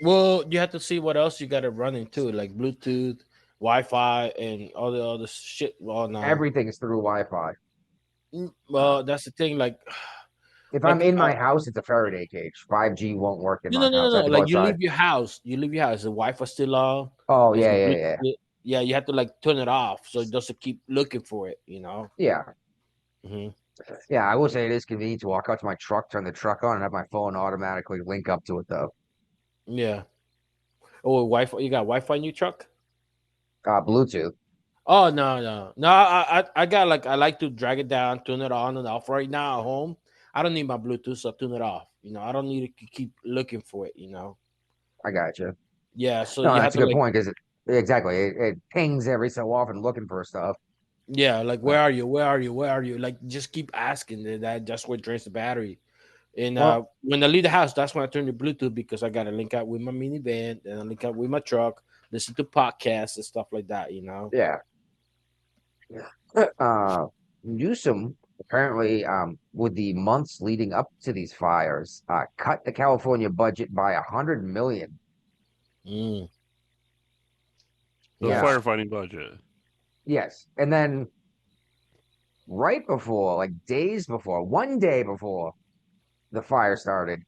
Well, you have to see what else you got to run into, like Bluetooth, Wi-Fi, and all the other shit. Well, now, Everything is through Wi-Fi. Uh, well, that's the thing. Like, if I'm like, in my house, it's a Faraday cage. 5G won't work in no, no, my no, no, house. I no. have to go Like, you outside. leave your house. You leave your house. The Wi-Fi still on. Oh Is yeah, the yeah, yeah, Bluetooth? Yeah, you have to like turn it off so it doesn't keep looking for it. yeah, Hmm. yeah. I will say it is convenient to walk out to my truck, turn the truck on, and have my phone automatically link up to it though. Yeah. Oh, Wi-Fi. You got Wi-Fi in your truck? Bluetooth. Oh no, no, no! I got like I like to drag it down, turn it on and off. Right now at home, I don't need my Bluetooth, so I turn it off. I don't need to keep looking for it. I got you. Yeah, so No, you have that's a to good like, point because exactly it pings every so often looking for stuff. yeah, like Uh, where are you? Where are you? Where are you? Like just keep asking. That's what drains the battery. And well, when I leave the house, that's when I turn the Bluetooth because I gotta link up with my minivan, and I link up with my truck, listen to podcasts and stuff like that. yeah. Newsom apparently, with the months leading up to these fires, cut the California budget by 100 million. Mm. The Yeah, firefighting budget. yes. And then right before, like days before, one day before the fire started,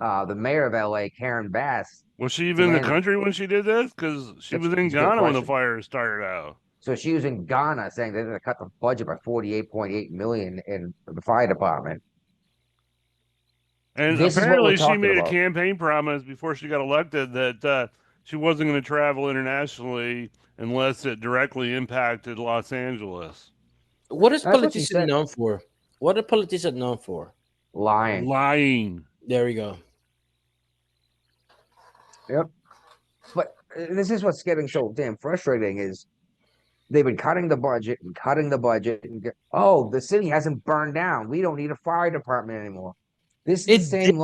the mayor of LA, Karen Bass, Was she even in the demanded. country when she did this? Because she was in It's a good Ghana when the question. fire started out. So she was in Ghana saying they're going to cut the budget by 48.8 million in the fire department. And This is what we're apparently, she talking made a about. campaign promise before she got elected that she wasn't going to travel internationally unless it directly impacted Los Angeles. What is That's what she politician said. known for? What are politicians known for? Lying. Lying. There we go. Yep. But this is what's getting so damn frustrating is they've been cutting the budget and cutting the budget oh, the city hasn't burned down. We don't need a fire department anymore. This is the It did same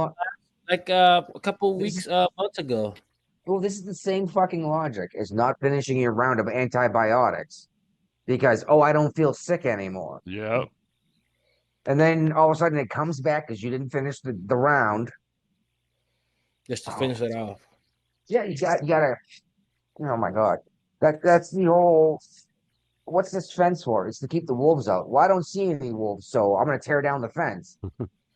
like a couple this weeks, is months ago. well, this is the same fucking logic as not finishing your round of antibiotics because oh, I don't feel sick anymore. Yep. And then all of a sudden it comes back because you didn't finish the round. Just to Oh, finish it off. yeah, you gotta oh my god. That's the whole what's this fence for? It's to keep the wolves out. Well, I don't see any wolves, so I'm gonna tear down the fence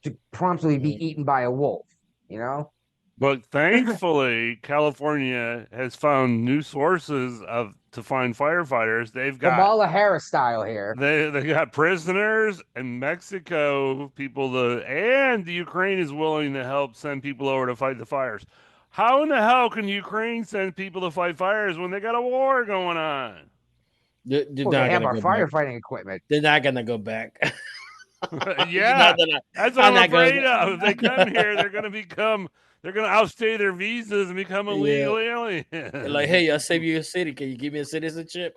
to promptly be Mm. eaten by a wolf, you know? But thankfully, California has found new sources of to find firefighters. They've got Kamala Harris style here. they got prisoners in Mexico, people and the Ukraine is willing to help send people over to fight the fires. How in the hell can Ukraine send people to fight fires when they got a war going on? They're Well, they not have gonna our go back. firefighting equipment. They're not gonna go back. Yeah, that's what I'm I'm not afraid going. of. If they come here, they're gonna outstay their visas and become Yeah, illegal like, aliens. hey, I'll save you a city. Can you give me a citizenship?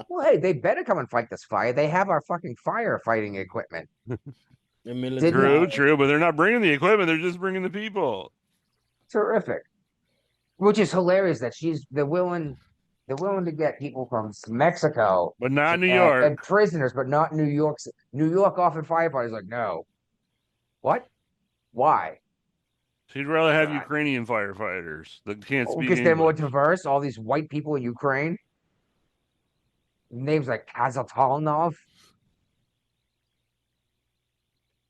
Well, hey, they better come and fight this fire. They have our fucking firefighting equipment. The military. Didn't True, they? true, but they're not bringing the equipment; they're just bringing the people. Terrific. Which is hilarious that they're willing to get people from Mexico But not New and York. prisoners, but not New York. New York often firefighters like, no. What? Why? She'd rather have God. Ukrainian firefighters that can't speak Because they're more English. diverse. All these white people in Ukraine, names like Kazatalnov.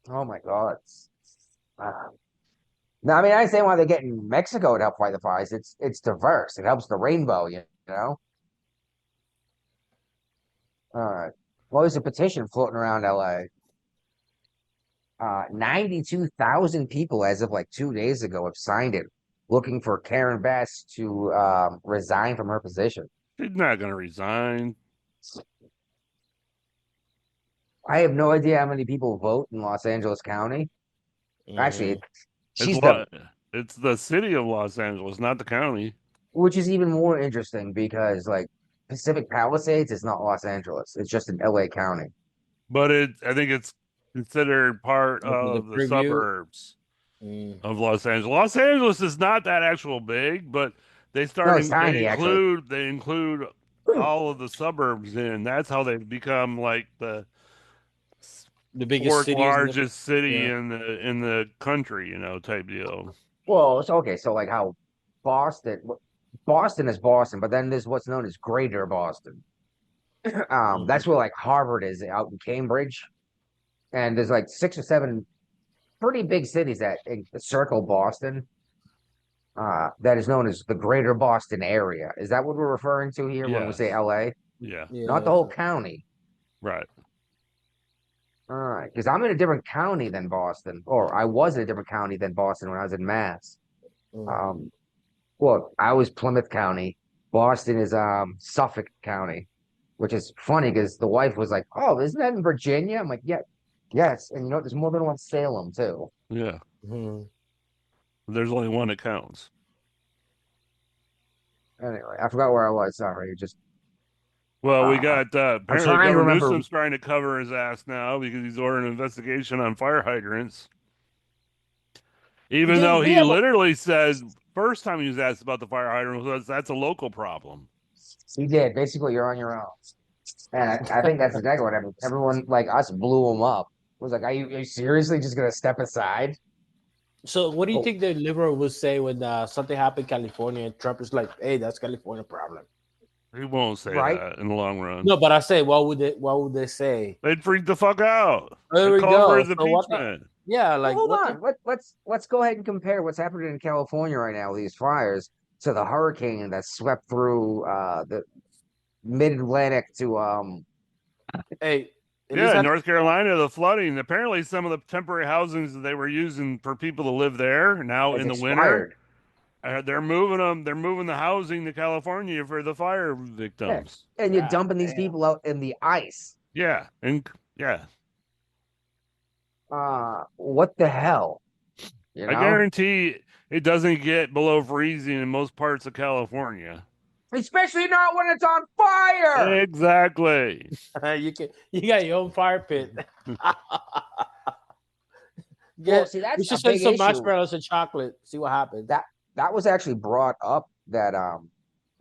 Oh my God. Uh, no, I mean I understand why they're getting Mexico to help fight the fires. It's diverse. It helps the rainbow, you know. All right. Well, there's a petition floating around LA. 92,000 people as of like 2 days ago have signed it, looking for Karen Bass to resign from her position. She's not going to resign. I have no idea how many people vote in Los Angeles County. Actually, Mhm. It's she's the it's the city of Los Angeles, not the county. which is even more interesting because like Pacific Palisades is not Los Angeles. It's just in LA County. But I think it's considered part This is a of the preview. suburbs Mm. of Los Angeles. Los Angeles is not that actual big, but No, it's tiny actually. they include all of the suburbs in. That's how they've become like the The biggest fourth cities. largest city Yeah. in the country, type deal. Well, it's okay. So like how Boston, Boston is Boston, but then there's what's known as Greater Boston. Mhm. That's where like Harvard is out in Cambridge, and there's like 6 or 7 pretty big cities that circle Boston. That is known as the Greater Boston area. Is that what we're referring to here when we say Yes. LA? Yeah. Not the Yeah. whole county. Right. All right, because I'm in a different county than Boston, or I was in a different county than Boston when I was in Mass. Mm. Um, well, I was Plymouth County. Boston is Suffolk County, which is funny because the wife was like, "Oh, isn't that in Virginia?" I'm like, "Yeah, yes." And there's more than one Salem too. Yeah. Mhm. There's only one that counts. Anyway, I forgot where I was. Sorry, just Well, we uh, got I'm apparently trying to Governor remember. Newsom's trying to cover his ass now because he's ordering an investigation on fire hydrants. Even though Dude, we he have literally said first time he was asked about the fire hydrant was that's a local problem. he did basically. You're on your own. And I think that's exactly what happened. Everyone like us blew them up. It was like, are you seriously just gonna step aside? So, what do you Oh, think the liberal would say when something happened in California and Trump is like, "Hey, that's California problem"? He won't say right. that in the long run. No, but I say, what would they? What would they say? They'd freak the fuck out. There They'd we call for go. his So what the? impeachment. Yeah, Well, like hold what the? on. Let's go ahead and compare what's happening in California right now with these fires to the hurricane that swept through the mid-Atlantic to Hey, at least Yeah, in I. North Carolina, the flooding. Apparently, some of the temporary housings that they were using for people to live there now has in the winter, expired. they're moving them. They're moving the housing to California for the fire Yeah. victims. And you're God dumping these damn. people out in the ice. Yeah, and yeah, What the hell? You I know? guarantee it doesn't get below freezing in most parts of California. Especially not when it's on fire. Exactly. You got your own fire pit. Well, Get see, we that's should a send big some issue. marshmallows and chocolate. See what happens. That was actually brought up that a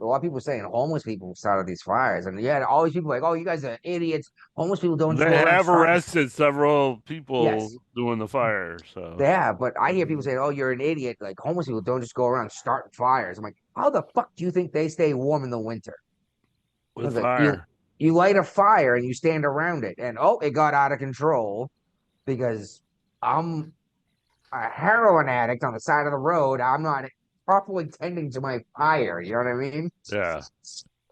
lot of people saying homeless people started these fires, and yeah, all these people like, oh, you guys are idiots. Homeless people don't just They go around have starting. arrested several Yes, people doing the fire. So they have, but I hear people saying, oh, you're an idiot. Like homeless people don't just go around starting fires. I'm like, how the fuck do you think they stay warm in the winter? I with was like, you fire, you light a fire and you stand around it, and oh, it got out of control because I'm a heroin addict on the side of the road. I'm not properly tending to my fire. You know what I mean? yeah.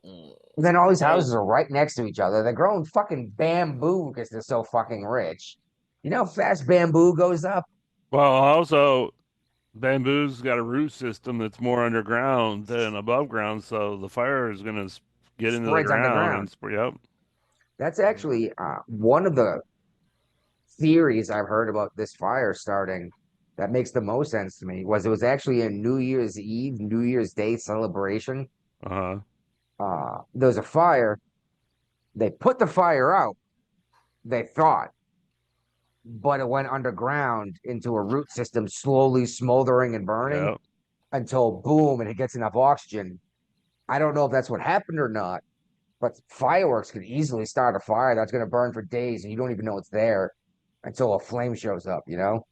Mm. And then all these Hey, houses are right next to each other. They're growing fucking bamboo because they're so fucking rich. You know how fast bamboo goes up? Well, also bamboo's got a root system that's more underground than above ground, so the fire is going to get into the Spreads ground underground. and yep. That's actually one of the theories I've heard about this fire starting that makes the most sense to me was it was actually a New Year's Eve, New Year's Day celebration. Uh-huh. There was a fire. They put the fire out, they thought, but it went underground into a root system, slowly smoldering and burning Yep. until boom, and it gets enough oxygen. I don't know if that's what happened or not, but fireworks could easily start a fire that's going to burn for days and you don't even know it's there until a flame shows up, you know?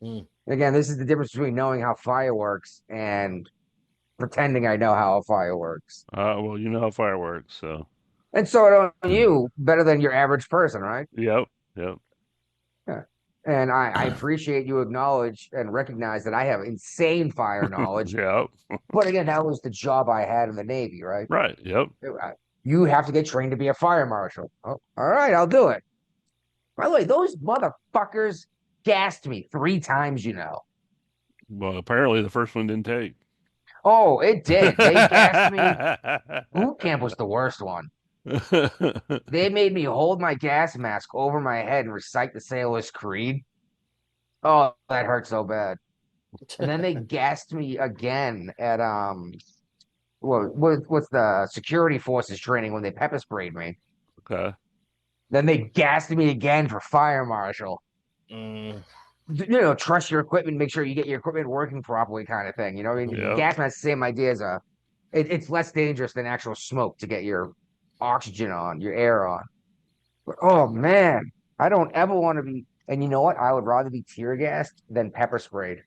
mm. Again, this is the difference between knowing how fire works and pretending I know how a fire works. Well, you know how fire works, so And so on you better than your average person, right? yep. Yep. Yeah. And I appreciate you acknowledge and recognize that I have insane fire knowledge. Yep. But again, that was the job I had in the Navy, right? Right. Yep. You have to get trained to be a fire marshal. Oh, all right, I'll do it. By the way, those motherfuckers gassed me 3 times, you know. Well, apparently the first one didn't take. Oh, it did. They gassed me. Boot camp was the worst one. They made me hold my gas mask over my head and recite the Sailor's Creed. Oh, that hurt so bad. And then they gassed me again at what's the security forces training when they pepper sprayed me. Okay. Then they gassed me again for fire marshal. Mm. You know, trust your equipment, make sure you get your equipment working properly, kind of thing. You know, I mean, Yep. gas mask, same idea as it's less dangerous than actual smoke to get your oxygen on, your air on. But oh man, I don't ever want to be. And you know what? I would rather be tear gassed than pepper sprayed.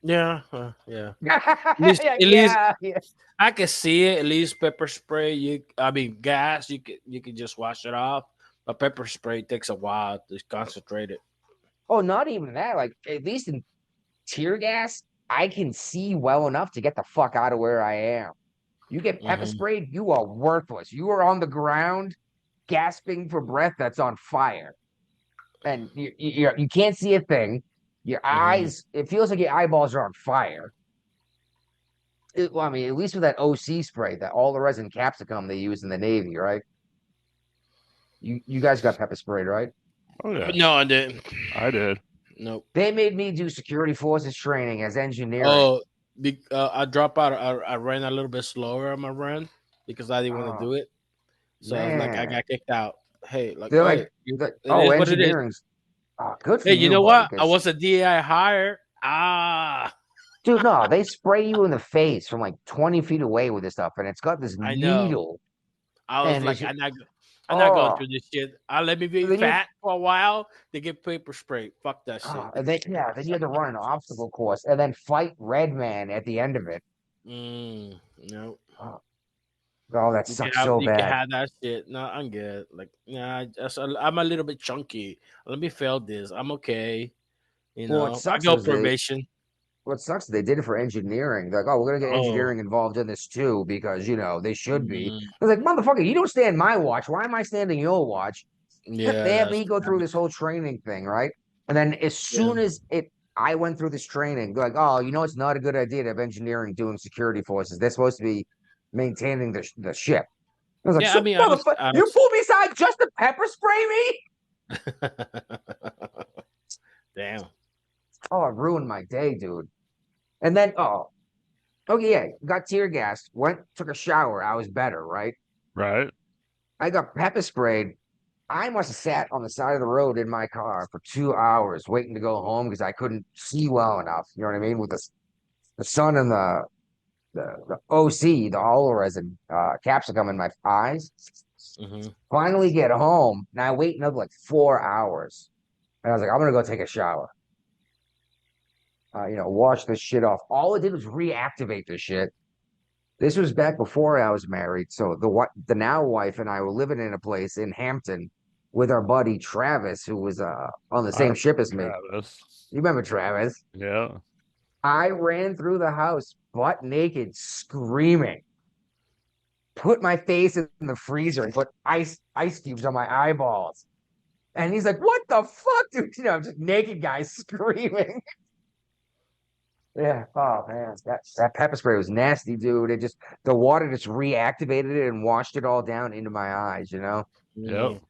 Yeah, yeah. Yeah, At least yeah. I can see it. At least pepper spray, I mean gas, you can just wash it off. But pepper spray takes a while to concentrate it. Oh, not even that. Like at least in tear gas, I can see well enough to get the fuck out of where I am. You get pepper Mm-hmm. sprayed, you are worthless. You are on the ground, gasping for breath that's on fire, and you can't see a thing. Your Mm-hmm. eyes, it feels like your eyeballs are on fire. Well, I mean, at least with that OC spray, that all the resin capsicum they use in the Navy, right? You guys got pepper sprayed, right? Oh yeah. No, I didn't. I did. Nope. They made me do security forces training as engineering. Oh, I dropped out. I ran a little bit slower on my run because I didn't want to Oh do it. So I was like, I man, got kicked out. Hey, like, they're hey, like, like, it oh, is what it is. engineering's good for Hey, you you, know buddy. what? I Because was a DI hire. Ah, dude, no, they spray you in the face from like 20 feet away with this stuff, and it's got this I know. needle I was And like, it's I'm not going oh, through this shit. Let me be then you fat for a while to get paper spray. Fuck that shit. and then you have to run an obstacle course and then fight Red Man at the end of it. No. Oh, oh, that sucks so You can bad. have that shit. No, I'm good. Like, nah, I'm a little bit chunky. Let me fail this. I'm okay. Well, what I sucks go was probation. they did it for engineering. They're like, oh, we're gonna get Oh, engineering involved in this too because they should be. mm, I was like, motherfucker, you don't stand my watch. Why am I standing your watch? yeah, They had that's me go through this whole training thing, right? And then as yeah, soon as I went through this training, they're like, oh, it's not a good idea to have engineering doing security forces. They're supposed to be maintaining the ship. I was like, yeah. I so mean, motherfucker, I you was pulled me aside just to pepper spray me? damn. Oh, it ruined my day, dude. And then, okay, yeah, got tear gassed, took a shower. I was better, right? Right. I got pepper sprayed. I must have sat on the side of the road in my car for 2 hours waiting to go home because I couldn't see well enough. You know what I mean? With the sun and the OC, the hollow resin capsicum in my eyes. Hmm. Finally get home, and I wait another like 4 hours. And I was like, I'm gonna go take a shower. Wash this shit off. All it did was reactivate the shit. This was back before I was married. So the now wife and I were living in a place in Hampton with our buddy Travis, who was on the I same remember ship as me. Travis. You remember Travis? Yeah. I ran through the house butt naked, screaming. Put my face in the freezer and put ice cubes on my eyeballs. And he's like, "What the fuck, dude?" I'm just naked guy screaming. Yeah. Oh man, that pepper spray was nasty, dude. The water just reactivated it and washed it all down into my eyes. Yep. Mm,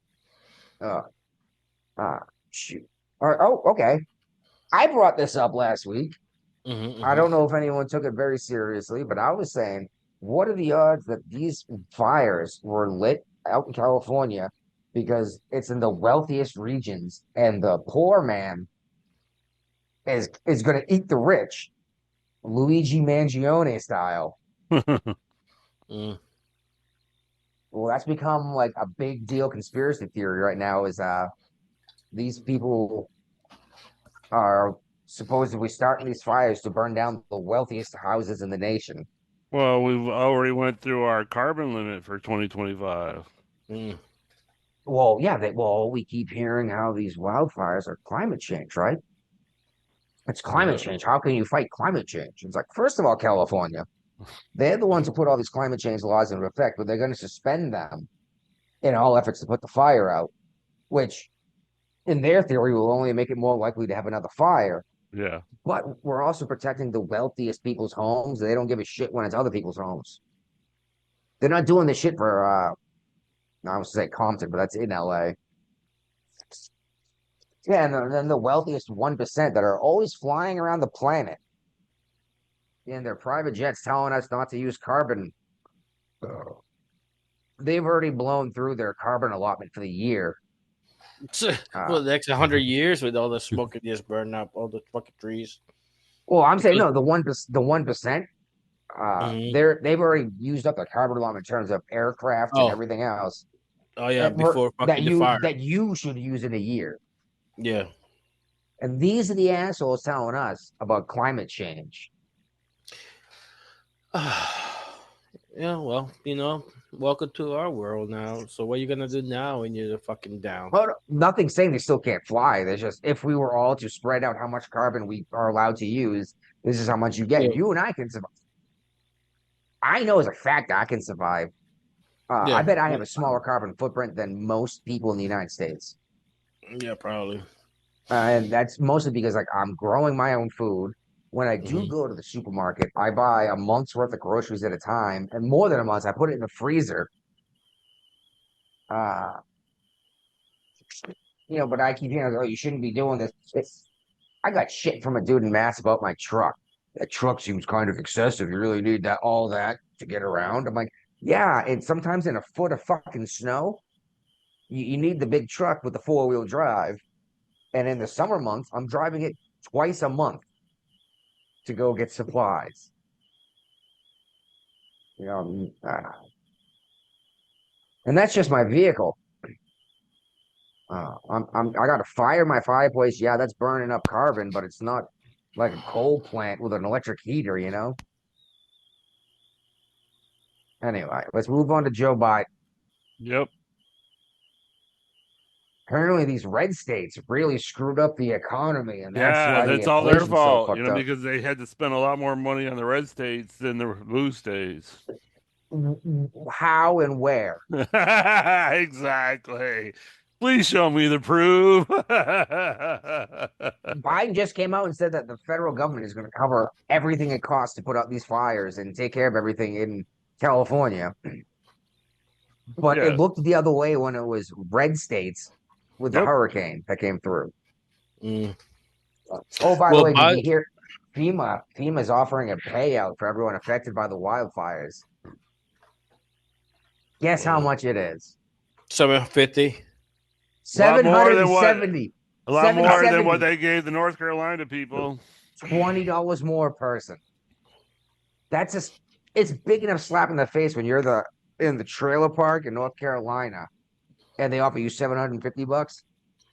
Uh, shoot. All right. Oh, okay. I brought this up last week. I hmm. don't know if anyone took it very seriously, but I was saying, what are the odds that these fires were lit out in California because it's in the wealthiest regions and the poor man is going to eat the rich, Luigi Mangione style. Mm. Well, that's become like a big deal conspiracy theory right now is these people are supposedly starting these fires to burn down the wealthiest houses in the nation. Well, we've already went through our carbon limit for 2025. Mm. Well, yeah, we keep hearing how these wildfires are climate change, right? It's climate Yeah. change. How can you fight climate change? It's like, first of all, California, they're the ones who put all these climate change laws into effect, but they're going to suspend them in all efforts to put the fire out, which in their theory will only make it more likely to have another fire. Yeah. But we're also protecting the wealthiest people's homes. They don't give a shit when it's other people's homes. They're not doing this shit for I was to say Compton, but that's in LA. Yeah, and then the wealthiest 1% that are always flying around the planet in their private jets telling us not to use carbon. They've already blown through their carbon allotment for the year. Uh, Well, the next 100 years with all the smoke and just burn up all the fucking trees. well, I'm saying Because no, the 1%, Mhm. they've already used up their carbon allotment in terms of aircraft and Oh, everything else oh yeah, before that fucking the you fire. that you should use in a year. Yeah. And these are the assholes telling us about climate change. Yeah, well, welcome to our world now. So what are you gonna do now when you're fucking down? Well, nothing saying they still can't fly. There's just if we were all to spread out how much carbon we are allowed to use, this is how much you get. Yeah, You and I can survive. I know as a fact I can survive. I yeah, bet I have a smaller carbon footprint than most people in the United States. yeah, probably. And that's mostly because like I'm growing my own food. When I do Hmm. go to the supermarket, I buy a month's worth of groceries at a time, and more than a month, I put it in the freezer. Uh, but I keep hearing, oh, you shouldn't be doing this. I got shit from a dude in Mass about my truck. That truck seems kind of excessive. You really need all that to get around. I'm like, yeah, and sometimes in a foot of fucking snow, you need the big truck with the four-wheel drive. And in the summer months, I'm driving it twice a month to go get supplies. You know, And that's just my vehicle. I got to fire my fireplace. Yeah, that's burning up carbon, but it's not like a coal plant with an electric heater, you know? Anyway, let's move on to Joe Biden. Yep. Apparently, these red states really screwed up the economy, and that's Yeah, why the that's all their inflation's so fault, fucked up. because they had to spend a lot more money on the red states than the blue states. How and where? Exactly. Please show me the proof. Biden just came out and said that the federal government is going to cover everything it costs to put out these fires and take care of everything in California. But it Yes. looked the other way when it was red states with the Yep. hurricane that came through. Mm. Oh, by the Well, way, did but you hear FEMA's offering a payout for everyone affected by the wildfires? Guess how much it is? 750. A lot more than what 770. a lot more than what 770. they gave the North Carolina people. $20 more a person. That's just it's big enough slap in the face when you're in the trailer park in North Carolina and they offer you $750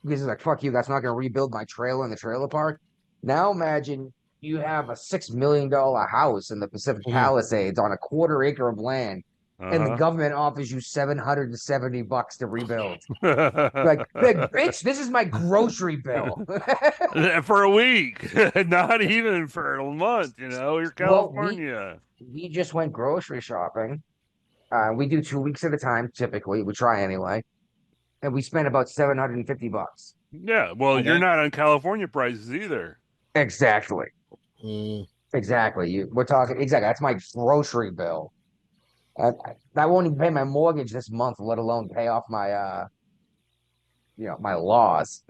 because it's like fuck you, that's not going to rebuild my trailer in the trailer park. Now imagine you have a $6 million house in the Pacific Mhm. Palisades on a quarter acre of land, and the Uh-huh. government offers you $770 to rebuild. Like, bitch, this is my grocery bill. For a week, not even for a month, you're Well, we California. we just went grocery shopping. We do 2 weeks at a time, typically. We try anyway. And we spent about $750. Yeah, well, you're Okay. not on California prices either. Exactly. Mm. Exactly. We're talking exactly. That's my grocery bill. That won't even pay my mortgage this month, let alone pay off my my laws.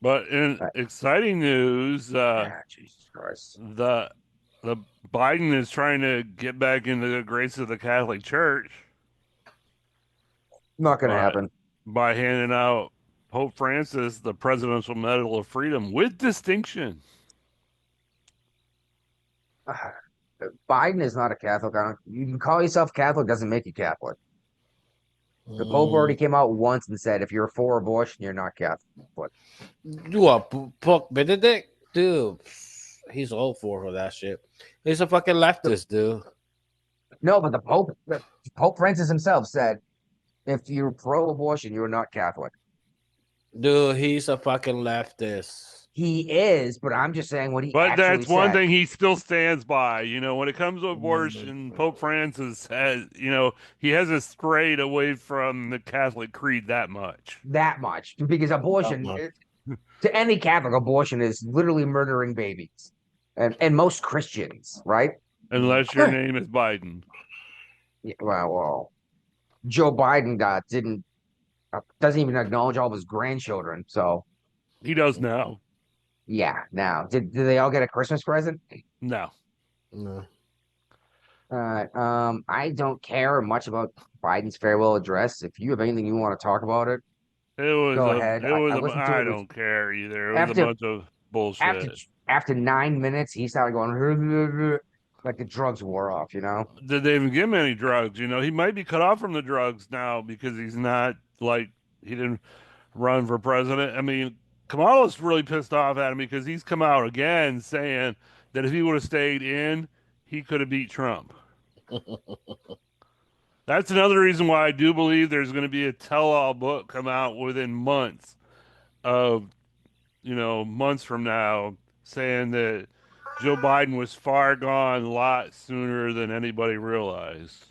But in exciting news, Jesus Christ. the the Biden is trying to get back into the grace of the Catholic Church Not gonna by happen. by handing out Pope Francis the Presidential Medal of Freedom with distinction. Biden is not a Catholic. I don't you can call yourself Catholic, doesn't make you Catholic. The Pope already Mm. came out once and said if you're for abortion, you're not Catholic. You are Pope Benedict, dude. He's all for that shit. He's a fucking leftist, dude. No, but Pope Francis himself said if you're pro-abortion, you're not Catholic. Dude, he's a fucking leftist. He is, but I'm just saying what he But actually that's one said. thing he still stands by. When it comes to Mm. abortion, Pope Francis has, he hasn't strayed away from the Catholic creed that much. That much because Not abortion much. to any Catholic, abortion is literally murdering babies, and most Christians, right? Unless your name is Biden. Yeah, well, Joe Biden didn't doesn't even acknowledge all of his grandchildren. So He does now. yeah, now did they all get a Christmas present? No. No. I don't care much about Biden's farewell address. If you have anything you want to talk about it, go ahead. I listened to I it with don't care either. It was a after bunch of after bullshit. after 9 minutes, he started going like the drugs wore off, you know? Did they even give him any drugs? He might be cut off from the drugs now because he's not like he didn't run for president. I mean, Kamala's really pissed off at him because he's come out again saying that if he would have stayed in, he could have beat Trump. That's another reason why I do believe there's going to be a tell-all book come out within months of, months from now saying that Joe Biden was far gone a lot sooner than anybody realized.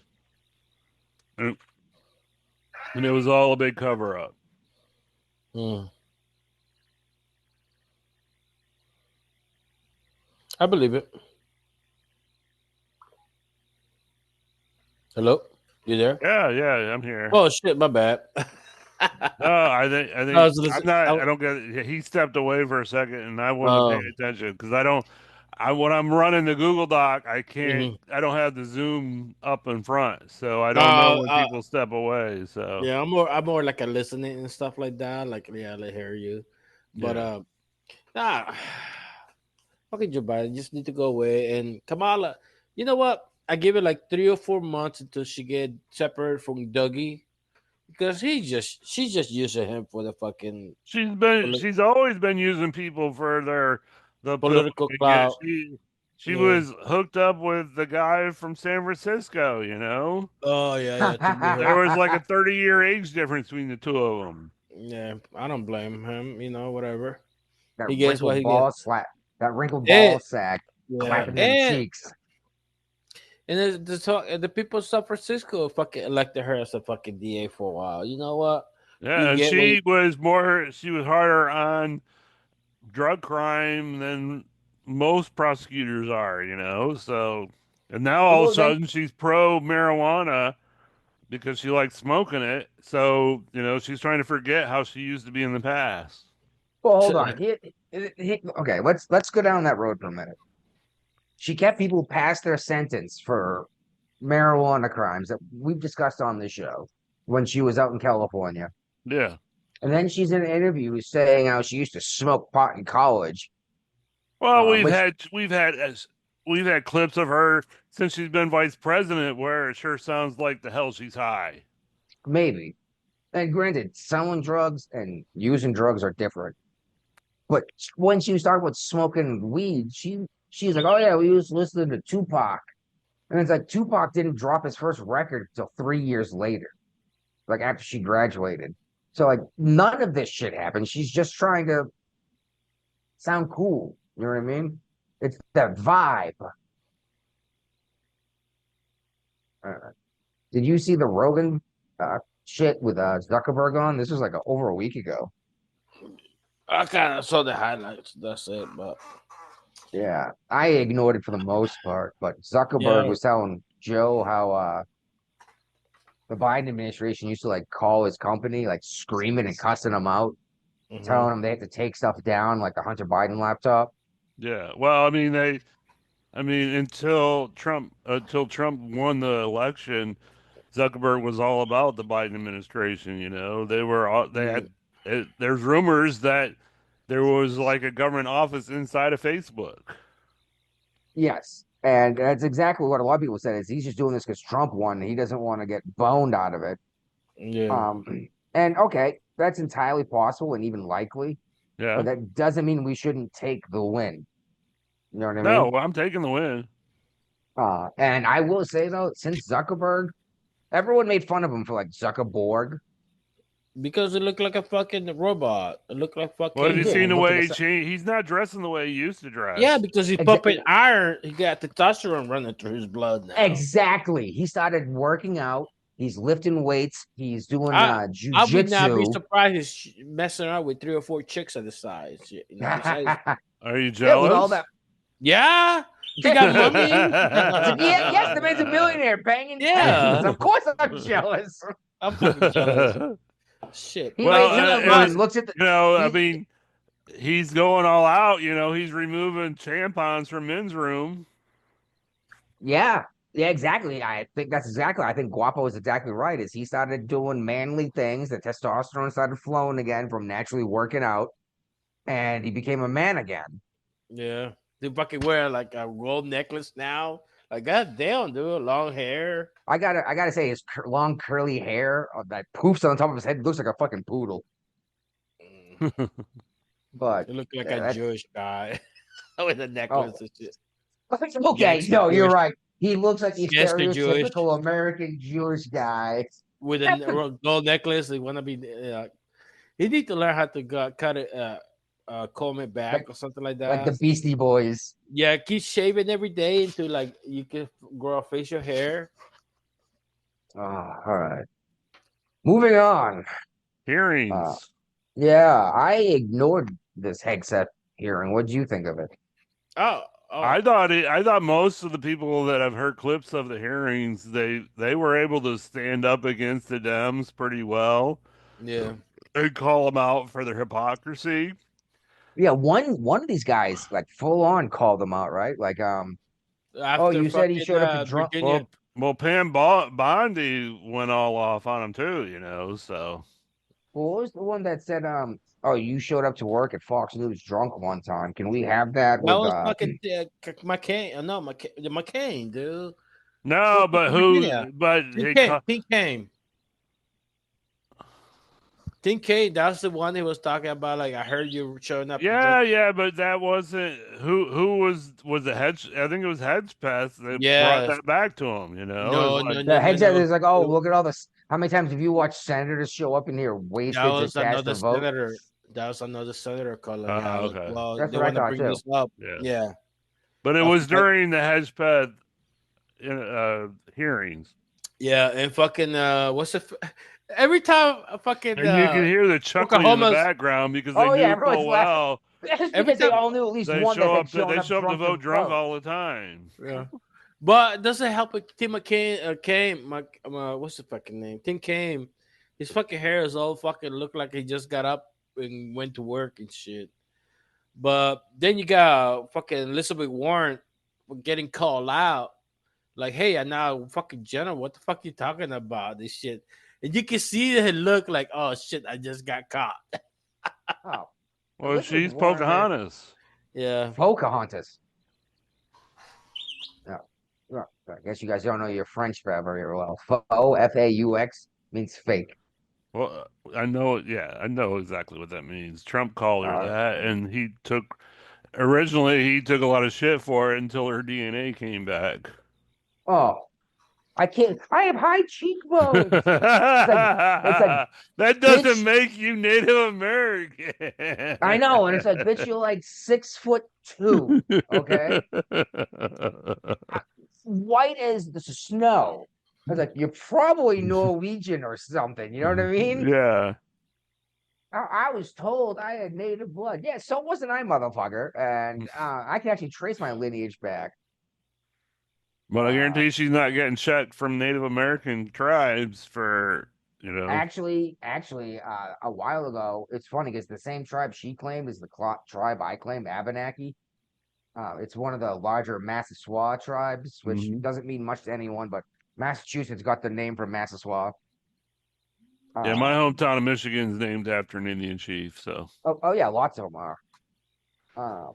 And, and it was all a big cover-up. Mm. I believe it. Hello, you there? Yeah, I'm here. Oh shit, my bad. No, I I think was I'm listening. not. I don't get it. He stepped away for a second, and I wasn't paying Um, attention because I don't. When I'm running the Google Doc, I can't. mhm. I don't have the Zoom up in front, so I don't know uh, when uh, people step away. So yeah, I'm more like a listening and stuff like that. Like, yeah, I hear you, but yeah, nah, fucking Joe Biden just need to go away. And Kamala, you know what? I give it like 3 or 4 months until she get separated from Dougie because she's just using him for the fucking poli- She's always been using people for the political yeah, clout. she Yeah. was hooked up with the guy from San Francisco, you know. Oh yeah, to be There her. was like a 30-year age difference between the two of them. Yeah, I don't blame him. Whatever. That He gets what wrinkled he gets. ball slap, that wrinkled ball And sack yeah, clapping them cheeks. the people of San Francisco fucking elected her as a fucking DA for a while. You know what? You Yeah, and get what you, she was harder on drug crime than most prosecutors are, you know. So, and now all of a Well, then, sudden she's pro marijuana because she likes smoking it. So, you know, she's trying to forget how she used to be in the past. well, hold on. Okay, let's go down that road for a minute. She kept people past their sentence for marijuana crimes that we've discussed on this show when she was out in California. Yeah. And then she's in an interview saying how she used to smoke pot in college, Well, which we've had clips of her since she's been vice president where it sure sounds like the hell she's high. maybe. And granted, selling drugs and using drugs are different. But when she was talking about smoking weed, she's like, "Oh yeah, we used to listen to Tupac," and it's like Tupac didn't drop his first record until 3 years later, like after she graduated. So like none of this shit happened. She's just trying to sound cool. You know what I mean? It's that vibe. Did you see the Rogan shit with Zuckerberg on? This was like over a week ago. I kind of saw the highlights. That's it. But Yeah, I ignored it for the most part, but Zuckerberg yeah, was telling Joe how the Biden administration used to like call his company, like screaming and cussing them out, hmm telling them they have to take stuff down, like the Hunter Biden laptop. Yeah. Well, I mean until Trump won the election, Zuckerberg was all about the Biden administration, you know. They yeah. had there's rumors that there was like a government office inside of Facebook. Yes, and that's exactly what a lot of people said. Is he's just doing this because Trump won. And he doesn't want to get boned out of it. Yeah. Um, and okay, that's entirely possible and even likely, but Yeah. that doesn't mean we shouldn't take the win. You know what I No, mean? I'm taking the win. And I will say though, since Zuckerberg, everyone made fun of him for like Zuckerborg. Because it looked like a fucking robot. It looked like Well, have It you fucking did. seen It the looked like way a he changed? He's not dressing the way he used to yeah, dress. because he's exa- pumping iron. He got testosterone running through his blood now. exactly. He started working out. He's lifting weights. He's doing I I would not be jujitsu. surprised he's messing around with 3 or 4 chicks at the sides. Besides, Are you Yeah, with all jealous? that. yeah, he got money. Yeah, yes, the man's a millionaire banging tens. Yeah, Of course I'm jealous. I'm fucking jealous. Shit, He but Well, wakes you up know in the and morning, what? it's looks at the you know, I he, mean, he's going all out. You know, he's removing tampons from men's room. yeah. Yeah, exactly. I think that's exactly. I think Guapo is exactly right. Is he started doing manly things, the testosterone started flowing again from naturally working out, and he became a man again. Yeah, they fucking wear like a gold necklace now. Like god damn, dude, long hair. I gotta say, his long curly hair that poofs on top of his head looks like a fucking poodle. Mm. But He looked like a that's Jewish guy with a oh, necklace and shit. okay. Gangster No, you're Jewish, right. He looks like the gangster Jewish stereotypical American Jewish guy. with a gold necklace. They want to be. He need to learn how to cut it, comb it like back or something like like the that. Beastie Boys. Yeah, keep shaving every day until like you can grow facial hair. Oh, all right. Moving on. Uh, Hearings. yeah, I ignored this headset hearing. What do you think of it? Oh, oh, I thought most of the people that I've heard clips of the hearings, they were able to stand up against the Dems pretty well yeah. and call them out for their hypocrisy. Yeah, one of these guys like full on called them out, right? Like, oh, After you said he fucking showed up to drunk. Virginia. Bondi went all off on him too, you know. So Well, what was the one that said, oh, you showed up to work at Fox News drunk one time? Can we have that That with was fucking McCain. No, McCain, dude. No, but Virginia. who? But King came. King K, that's the one he was talking about. Like, I heard you showing up. yeah, but that wasn't who was the head. I think it was Hedgepeth that brought Yes. that back to him. You know, No, it's no, like no, The no, headset no. is like, oh, look at all this. How many times have you watched senators show up in here That wasted to was cast another a vote? senator. That was another senator calling it out. Like, okay, well, That's they what I want to thought bring too. this up. yeah. Yeah. But it Uh, was I- during the Hedgepeth hearings, yeah, and fucking what's the every time fucking and you can hear the chuckling in the Oklahoma's background because they Oh yeah, knew everyone's full laughing. well That's every because they time. all knew at least one that had shown they up show up to drunk to vote drunk vote. all the time. Yeah. But does it help with Tim McCain? What's the fucking name? Tim came. His fucking hair is all fucking look like he just got up and went to work and shit. But then you got fucking Elizabeth Warren getting called out. Like, hey, I'm now fucking general. What the fuck you talking about? This shit. And you can see her look like, oh shit, I just got caught. Oh, Well, Elizabeth she's Warren, Pocahontas. Yeah. Pocahontas. Yeah. Well, I guess you guys don't know your French very well. Faux, F-A-U-X, means fake. Well, I know. Yeah, I know exactly what that means. Trump called her Uh, that, and originally he took a lot of shit for it until her DNA came back. oh, I can't. I have high cheekbones. It's like, That doesn't bitch. make you Native American. I know, and it's like, bitch, you're like 6'2". Okay, white as the snow. I was like, you're probably Norwegian or something. You know what I mean? Yeah. I was told I had native blood. Yeah, so wasn't I, motherfucker. And I can actually trace my lineage back. But I Uh, guarantee she's not getting checked from Native American tribes for, you know. actually, a while ago, it's funny because the same tribe she claimed is the tribe I claim, Abenaki. It's one of the larger Massasoit tribes, which Mhm. doesn't mean much to anyone, but Massachusetts got the name from Massasoit. Yeah, my Uh, hometown of Michigan is named after an Indian chief, so. oh yeah, lots of them are. Uh,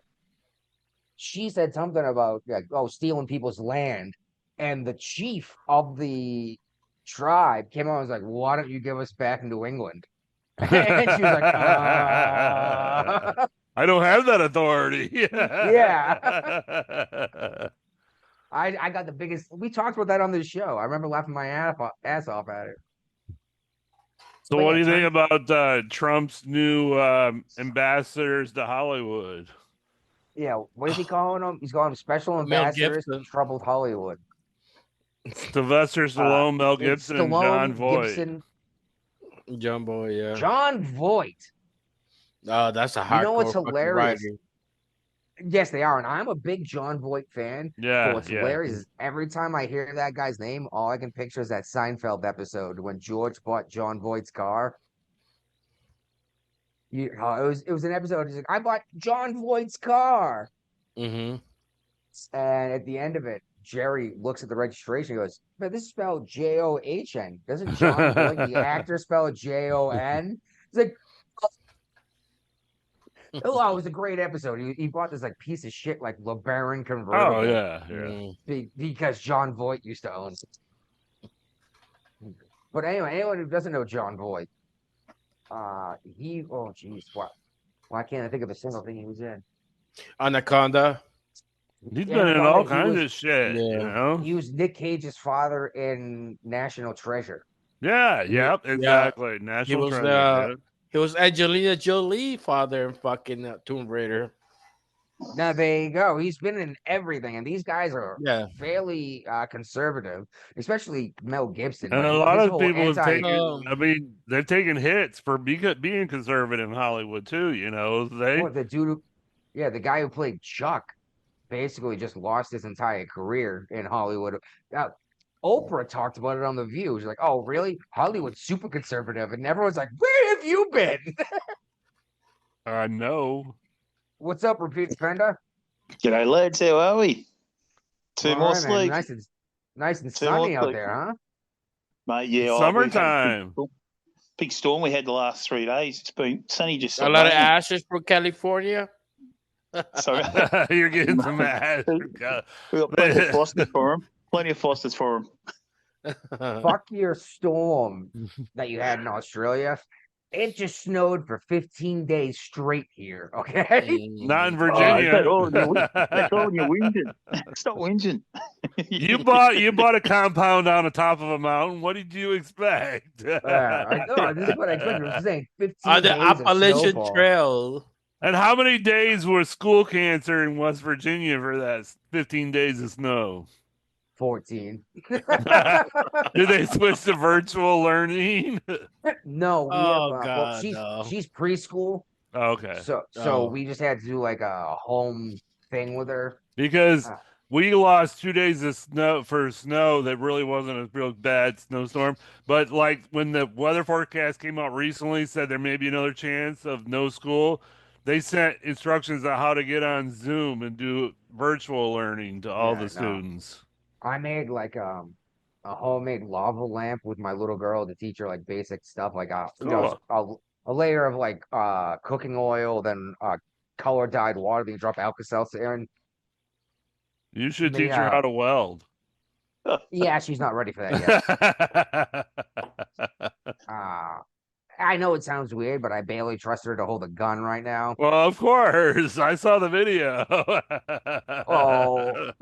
she said something about like, oh, stealing people's land, and the chief of the tribe came out and was like, "Why don't you give us back in New England?" And she was like, I don't have that authority. yeah." I got the biggest. We talked about that on this show. I remember laughing my ass off at it. So, But what yeah, do you think about Trump's new ambassadors to Hollywood? yeah, what is he calling them? He's calling them special Mel ambassadors to Gibson. troubled Hollywood. Sylvester Stallone, Mel It's Gibson, and John Stallone, Voight. Gibson, John Boy, yeah. John Voight. Oh, that's a You know what's hardcore fucking hilarious? writing. Yes, they are, and I'm a big John Voight fan. But Yeah, what's yeah. hilarious is every time I hear that guy's name, all I can picture is that Seinfeld episode when George bought John Voight's car. It was an episode. He's like, I bought John Voight's car, Mm-hmm. and at the end of it, Jerry looks at the registration. And goes, "But this is spelled John. Doesn't John Voight, the actor, spell it Jon?" He's like, "Oh, it was a great episode. He bought this like piece of shit like LeBaron Oh, convertible yeah, yeah. because John Voight used to own it." But anyway, anyone who doesn't know John Voight, oh geez, why can't I think of a single thing he was in? Anaconda. He's been in Anaconda, all kinds of shit, you Yeah. know? he was Nick Cage's father in National Treasure. Yeah, yep, Yeah. exactly. He National was treasure. he was Angelina Jolie father in fucking Tomb Raider. Now there you go. He's been in everything, and these guys are Yeah. fairly conservative, especially Mel Gibson. And But a lot his of whole people have anti taken, I mean, they're taking hits for being conservative in Hollywood too, you know? what the dude, yeah, the guy who played Chuck basically just lost his entire career in Hollywood. Uh, Oprah talked about it on The View. She's like, "Oh, really? Hollywood's super conservative," and everyone's like, "Where have you been?" I know. What's up, Repeat Fender? G'day, lads. How are we? Two All more right, man. sleep. Nice and Two more sunny out sleep. there, huh? Mate, yeah. It's we've had a summertime. big storm we had the last 3 days. It's been sunny just A lot of ashes from California. Sorry. You're getting some ass. We got plenty of philosophy for him. Plenty of Fosters for him. Fuck your storm that you had in Australia. It just snowed for 15 days straight here. Okay. Not in Mm. Virginia. That's all in your whinging. Stop whinging. You bought a compound on the top of a mountain. What did you expect? I know this is what I expected. I'm saying 15 On the days of Appalachian snowfall. Trail. And how many days was school cancer in West Virginia for that 15 days of snow? 14. Did they switch to virtual learning? No, we have Oh well, God, no. she's preschool, Okay. so Oh. we just had to do like a home thing with her. Because Uh, we lost 2 days of snow that really wasn't a real bad snowstorm. But like when the weather forecast came out recently, said there may be another chance of no school. They sent instructions on how to get on Zoom and do virtual learning to all Yeah, the no. students. I made like a homemade lava lamp with my little girl to teach her like basic stuff, like Cool. a layer of like cooking oil, then color dyed water, then you drop Alka-Seltzer in. You should Made teach her how to weld. yeah, she's not ready for that yet. I know it sounds weird, but I barely trust her to hold a gun right now. Well, of course. I saw the video. Oh,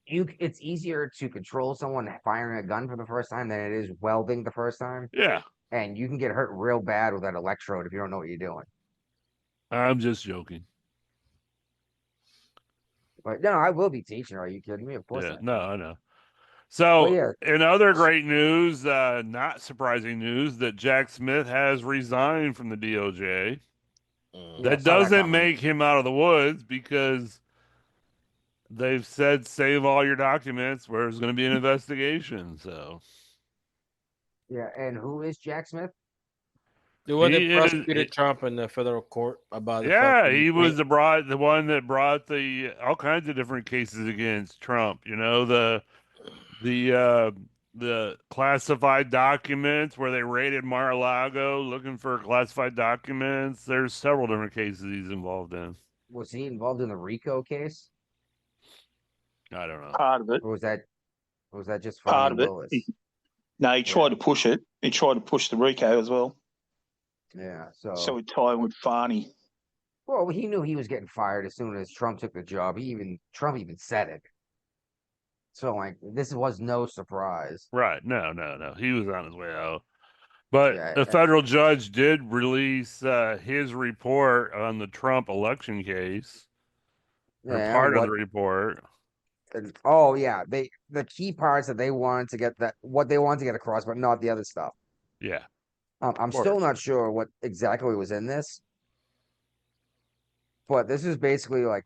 it's easier to control someone firing a gun for the first time than it is welding the first time. Yeah. And you can get hurt real bad with that electrode if you don't know what you're doing. I'm just joking. But no, I will be teaching her. Are you kidding me? Of course Yeah. I No, am. I know. So, Well, yeah. in other great news, not surprising news, that Jack Smith has resigned from the DOJ. Mm. Yeah, I That saw that doesn't coming. make him out of the woods because they've said save all your documents where there's going to be an investigation. So, Yeah, and who is Jack Smith? The one that He is- prosecuted Trump in the federal court about the yeah, fucking he was the one that brought the all kinds of different cases against Trump. You know, the classified documents where they raided Mar-a-Lago looking for classified documents. There's several different cases he's involved in. Was he involved in the RICO case? I don't know. Part of it. Or was that just Part Fani of it. Willis? No, he tried to push it. He tried to push the RICO as well. Yeah, So he tied with Farney. well, he knew he was getting fired as soon as Trump took the job. Trump even said it. So like this was no surprise. Right. No. He was on his way out. But Yeah, the federal judge did release his report on the Trump election case, or yeah, part of the report. oh yeah, the key parts that they wanted to get what they wanted to get across, but not the other stuff. Yeah. I'm still not sure what exactly was in this, but this is basically like,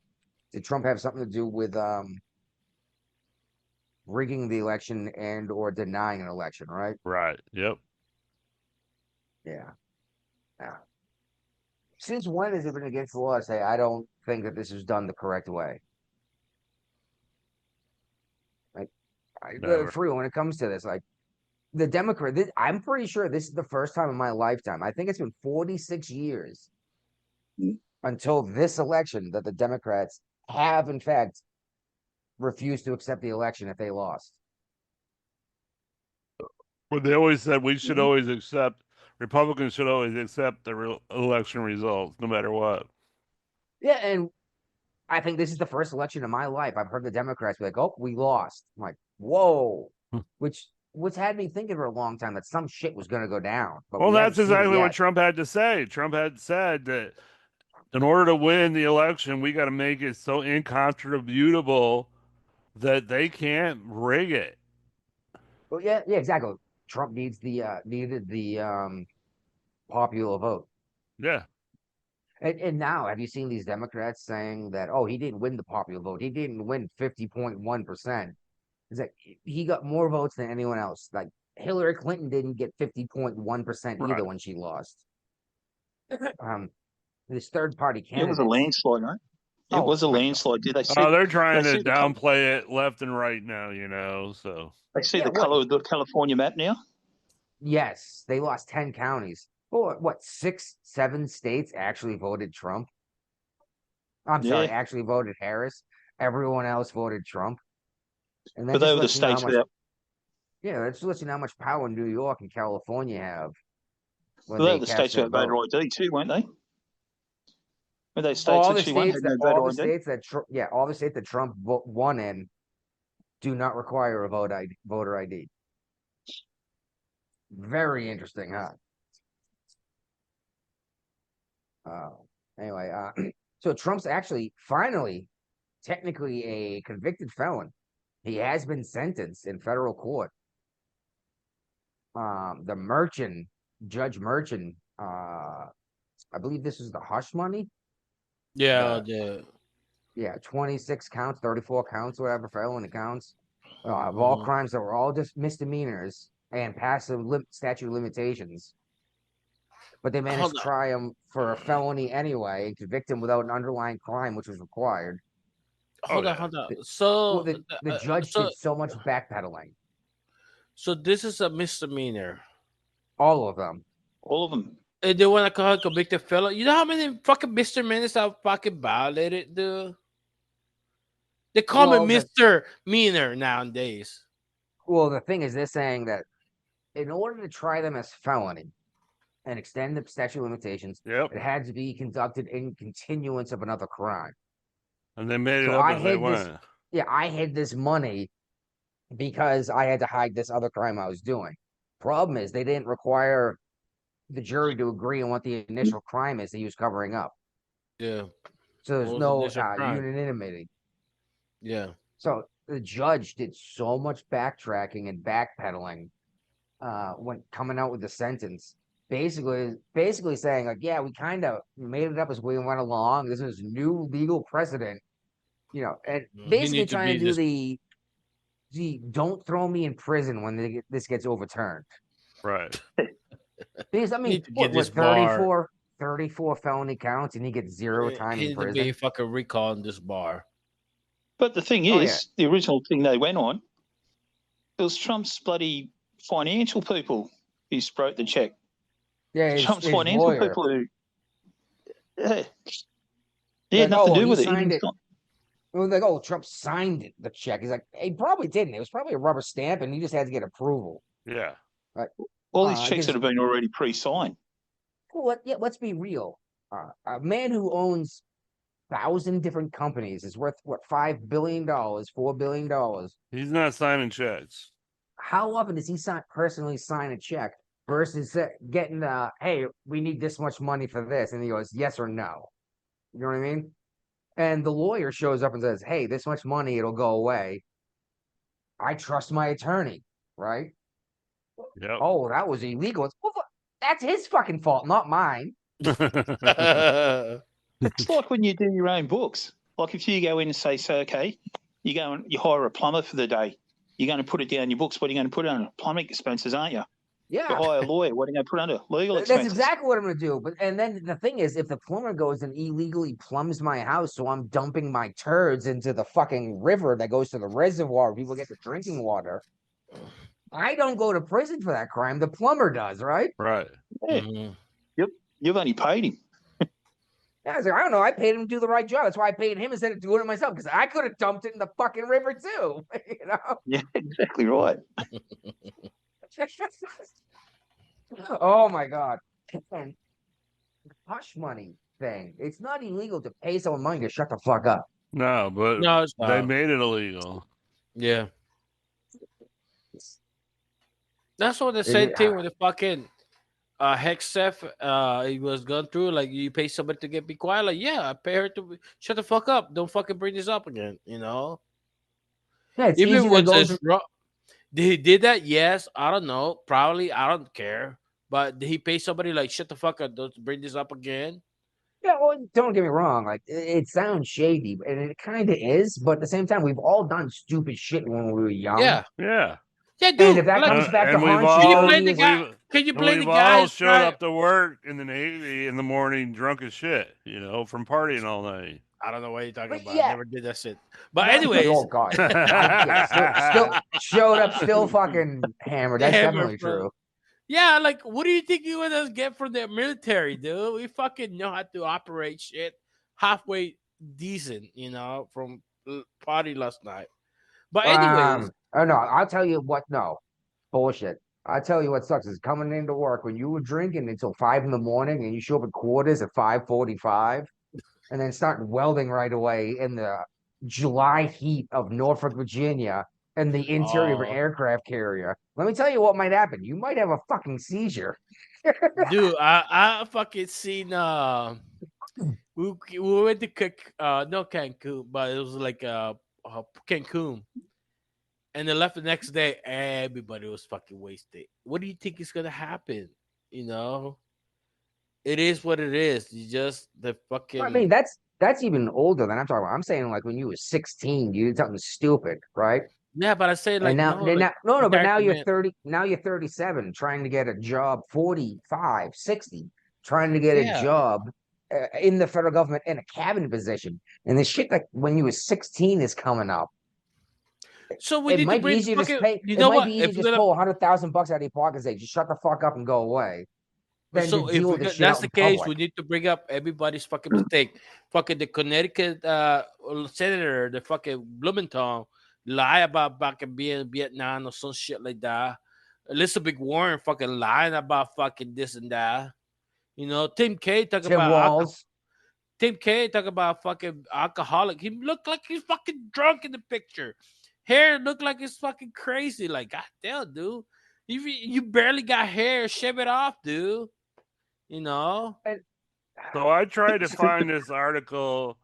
did Trump have something to do with rigging the election and or denying an election, right? Right. Yep. Yeah. Yeah. Since when has it been against the law to say I don't think that this is done the correct way? Like, Never. for real, when it comes to this, like the Democrat, I'm pretty sure this is the first time in my lifetime. I think it's been 46 years until this election that the Democrats have, in fact, refused to accept the election if they lost. But they always said we should always accept, Republicans should always accept the election results, no matter what. Yeah, and I think this is the first election in my life I've heard the Democrats be like, "Oh, we lost." I'm like, "Whoa," which had me thinking for a long time that some shit was going to go down. But Well, we that's haven't seen it exactly what yet. Trump had to say. Trump had said that in order to win the election, we got to make it so incontrovertible that they can't rig it. Well, yeah, exactly. Trump needs needed the popular vote. Yeah. And now, have you seen these Democrats saying that, oh, he didn't win the popular vote. He didn't win 50.1%. It's like he got more votes than anyone else. Like Hillary Clinton didn't get 50.1% either Right. when she lost. This third party It candidate. was a landslide, right? It was a landslide. Did they see? Oh, they're trying they to see the downplay it left and right now, so. They see Yeah, the color of the California map now? Yes, they lost 10 counties. Well, what, 6, 7 states actually voted Trump? I'm sorry, Yeah. actually voted Harris. Everyone else voted Trump. And then But they just were the lets you know how states much. without. Yeah, that just lets you know how much power New York and California have when Well, they they were the cast states their without vote. voter ID too, weren't they? Were they states All that the she won states had that no voter ID? all the states that Trump won in do not require a voter ID. Very interesting, huh? Anyway, so Trump's actually finally technically a convicted felon. He has been sentenced in federal court. The Merchant, Judge Merchant, I believe this is the hush money. Yeah, Yeah, 26 counts, 34 counts, whatever, felony counts. Of all Mhm. crimes that were all just misdemeanors and passive statute of limitations. But they managed to Hold on. try him for a felony anyway and convict him without an underlying crime, which was required. Hold on, yeah. hold on. Well, So, the judge so, did so much backpedaling. so this is a misdemeanor. All of them. All of them. And they want to call a convicted fellow. You know how many fucking misdemeanors have fucking violated, dude? They call me Well, Mr. Meaner nowadays. the thing is, they're saying that in order to try them as felony and extend the statute of limitations, Yep. it had to be conducted in continuance of another crime. And they made it So up I as they hid this. went. Yeah, I hid this money because I had to hide this other crime I was doing. Problem is, they didn't require the jury to agree on what the initial crime is that he was covering up. Yeah. So there's What was the no initial crime? unanimity. Yeah. So the judge did so much backtracking and backpedaling when coming out with the sentence. Basically saying like, yeah, we kind of made it up as we went along. This is new legal precedent, and He basically need to trying be to do this. the don't throw me in prison when this gets overturned. Right. Because I mean, Need to get this what bar. 34 felony counts and he gets zero time He in need to be prison. fucking recalled in this bar. But the thing Oh, is, the original thing they went on, it was Trump's bloody financial people who wrote the check. Yeah, Trump's his financial lawyer. people who, yeah, he Like, had nothing to do he with it. signed it. It was like, Trump signed the check. He's like, he probably didn't. It was probably a rubber stamp, and he just had to get approval. Yeah. Right? All these checks Because, that have been already pre-signed. well, let's be real. A man who owns 1,000 different companies is worth what, $5 billion, $4 billion. He's not signing checks. How often does he personally sign a check versus getting hey, we need this much money for this, and he goes yes or no? You know what I mean? And the lawyer shows up and says, hey, this much money, it'll go away. I trust my attorney, right? Yep. Oh, that was illegal. That's his fucking fault, not mine. It's like when you do your own books. Like if you go in and say, okay, you go and you hire a plumber for the day. You're going to put it down your books. What are you going to put it on? Plumbing expenses, aren't you? Yeah. You hire a lawyer. What are you going to put under? Legal That's expenses. exactly what I'm going to do. And then the thing is, if the plumber goes and illegally plumbs my house, so I'm dumping my turds into the fucking river that goes to the reservoir where people get the drinking water, I don't go to prison for that crime. The plumber does, right? Right. Yeah. Mm-hmm. You've only paid him. Yeah, I was like, I don't know. I paid him to do the right job. That's why I paid him instead of doing it myself, because I could have dumped it in the fucking river too. Yeah, exactly right. Oh my God. And hush money thing. It's not illegal to pay someone money to shut the fuck up. No, but No, it's they not. made it illegal. Yeah. That's what the same thing with the fucking hex theft he was going through. Like, you pay somebody to be quiet. Like, yeah, I pay her to shut the fuck up. Don't fucking bring this up again. Yeah, it's even easy to with go this through. he did that. Yes, I don't know. Probably, I don't care. But did he pay somebody like shut the fuck up? Don't bring this up again. Yeah, well, don't get me wrong. Like, it sounds shady, and it kind of is. But at the same time, we've all done stupid shit when we were young. Yeah, Yeah. dude. And if that like, comes back to And we've haunt you all 30 years later, can you blame the we've all guys? showed up to work in the Navy in the morning drunk as shit, from partying all night. I don't know what you're talking But about. yeah. I never did that shit. But That's- anyways, oh God, still showed up, still fucking hammered. That's definitely true. Yeah, like, what do you think you gonna get from the military, dude? We fucking know how to operate shit halfway decent, from party last night. But anyways, Oh no, I'll tell you what. No, bullshit. I'll tell you what sucks is coming into work when you were drinking until 5 in the morning and you show up at quarters at 5:45 and then start welding right away in the July heat of Norfolk, Virginia and the interior of an aircraft carrier. Let me tell you what might happen. You might have a fucking seizure. dude, I fucking seen we went to no Cancun, but it was like Cancun. And then left the next day, everybody was fucking wasted. What do you think is gonna happen? You know, it is what it is. You just the fucking. I mean, that's even older than I'm talking about. I'm saying like when you were 16, you did something stupid, right? Yeah, but I say like And now, no, like no, but now you're man. 30, now you're 37, trying to get a job, 45, 60, trying to get a Yeah. job in the federal government in a cabinet position. And the shit like when you were 16 is coming up. So we It need to might be bring easier to just fucking. pay. You It know might be what? easier If to we're just gonna, pull $100,000 out of your pocket and say, just shut the fuck up and go away, than to so if deal we with this shit that's out the in case, public. we need to bring up everybody's fucking mistake. Fucking the Connecticut senator, the fucking Blumenthal, lie about fucking being in Vietnam or some shit like that. Elizabeth Warren fucking lying about fucking this and that. You know, Tim Walz. Tim K talk about fucking alcoholic. He looked like he's fucking drunk in the picture. Hair looked like it's fucking crazy. Like, god damn, dude. You barely got hair, shave it off, dude. You know? So I tried to find this article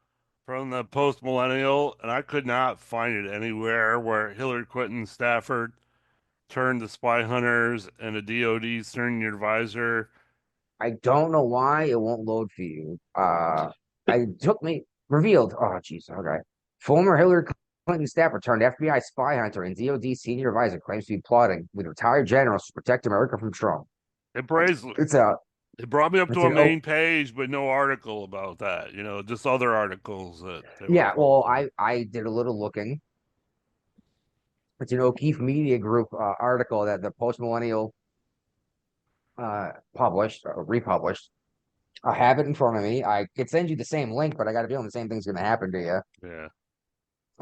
from the Post Millennial, and I could not find it anywhere where Hillary Clinton Stafford turned the spy hunters and a DOD senior advisor. I don't know why it won't load for you. I took me revealed. Oh, jeez. Okay. Former Hillary Clinton staffer turned FBI spy hunter and DOD senior advisor claims to be plotting with retired generals to protect America from Trump. It brought me up to a main page, but no article about that. You know, just other articles that they were Yeah. Well, posting. I did a little looking. It's an O'Keefe Media Group article that the Post Millennial published or republished. I have it in front of me. I could send you the same link, but I got a feeling the same thing's going to happen to you. Yeah.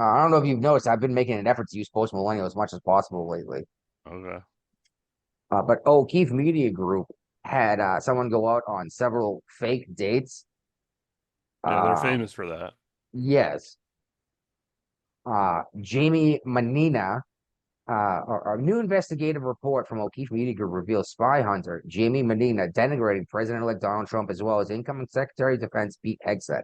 I don't know if you've noticed, I've been making an effort to use Post Millennial as much as possible lately. Okay. But O'Keefe Media Group had someone go out on several fake dates. Yeah, they're famous for that. Yes. Jamie Manina, a new investigative report from O'Keefe Media Group reveals spy hunter Jamie Manina denigrating President-elect Donald Trump as well as incoming Secretary of Defense Pete Hegseth.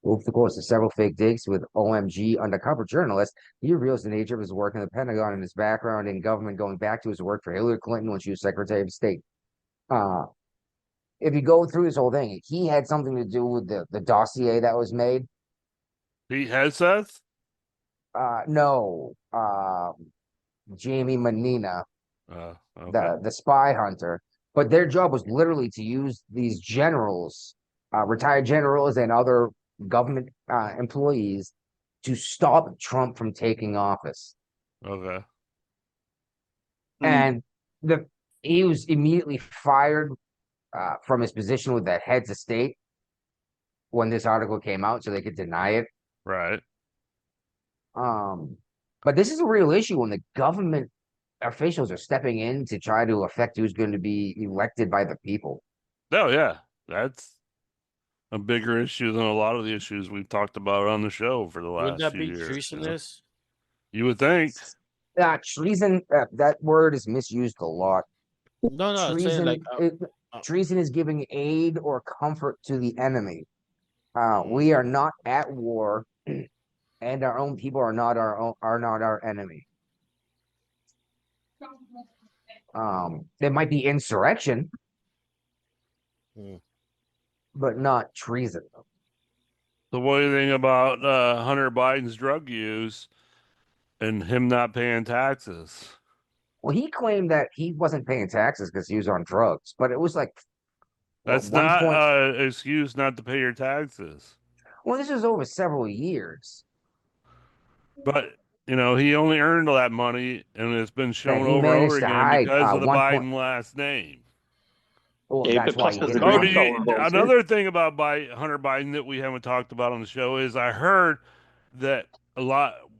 Over the course of several fake dates with OMG undercover journalists, he reveals the nature of his work in the Pentagon and his background in government going back to his work for Hillary Clinton when she was Secretary of State. If you go through this whole thing, he had something to do with the dossier that was made. Pete Hegseth? No, Jamie Manina, Okay. the spy hunter. But their job was literally to use these generals, retired generals and other government employees to stop Trump from taking office. Okay. And he was immediately fired from his position with the heads of state when this article came out, so they could deny it. Right. But this is a real issue when the government officials are stepping in to try to affect who's going to be elected by the people. Oh, yeah. That's a bigger issue than a lot of the issues we've talked about on the show for the Wouldn't last that few be years. treasonous? You would think. Treason, that word is misused a lot. No, I'm saying like Treason is giving aid or comfort to the enemy. We are not at war, and our own people are not our enemy. There might be insurrection, but not treason. So what do you think about Hunter Biden's drug use and him not paying taxes? Well, he claimed that he wasn't paying taxes because he was on drugs, but it was like That's not an excuse not to pay your taxes. Well, this was over several years. But you know, he only earned all that money, and it's been shown he over and managed over to again hide, because of the one Biden last name. Well, Yeah, that's but why plus he there's did the it. Oh, drug dealer involved too. another thing about Hunter Biden that we haven't talked about on the show is I heard that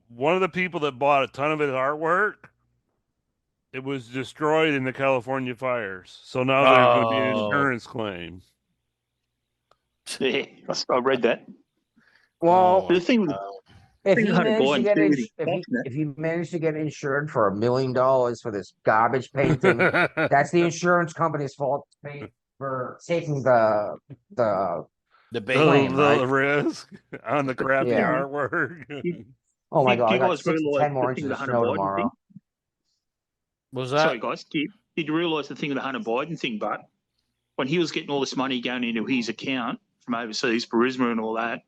one of the people that bought a ton of his artwork, it was destroyed in the California fires. So now there's going to be an Oh. insurance claim. Yeah, I read that. Well, But the thing with if thing he with Hunter managed to Biden get too, if he managed to get insured for $1 million for this garbage painting, that's the insurance company's fault to pay for taking the Debate. claim, right? The risk on the crappy Yeah. artwork. Oh my do God, I you got guys 6 to realise 10 the more thing inches with of the Hunter snow Biden tomorrow. thing? Was that? Sorry, guys. Did you realise the thing with the Hunter Biden thing? But when he was getting all this money going into his account from overseas, Burisma and all that,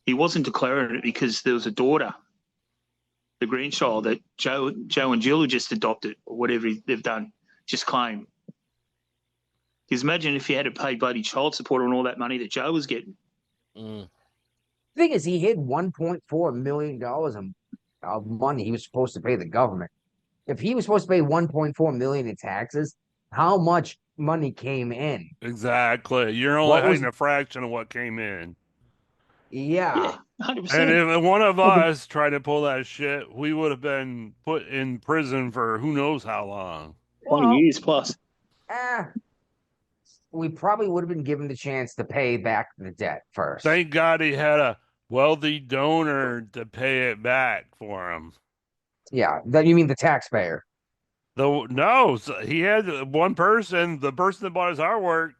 he wasn't declaring it because there was a daughter, the grandchild that Joe and Jill just adopted, or whatever they've done, just claim. Because imagine if you had to pay bloody child support on all that money that Joe was getting. Mm. The thing is, he hid $1.4 million of money he was supposed to pay the government. If he was supposed to pay 1.4 million in taxes, how much money came in? Exactly. You're only What was hiding a fraction of what came in. yeah. 100%. And if one of us tried to pull that shit, we would have been put in prison for who knows how long. 20 Well, years plus. we probably would have been given the chance to pay back the debt first. Thank God he had a wealthy donor to pay it back for him. Yeah, that you mean the taxpayer? No, he had one person, the person that bought his artwork.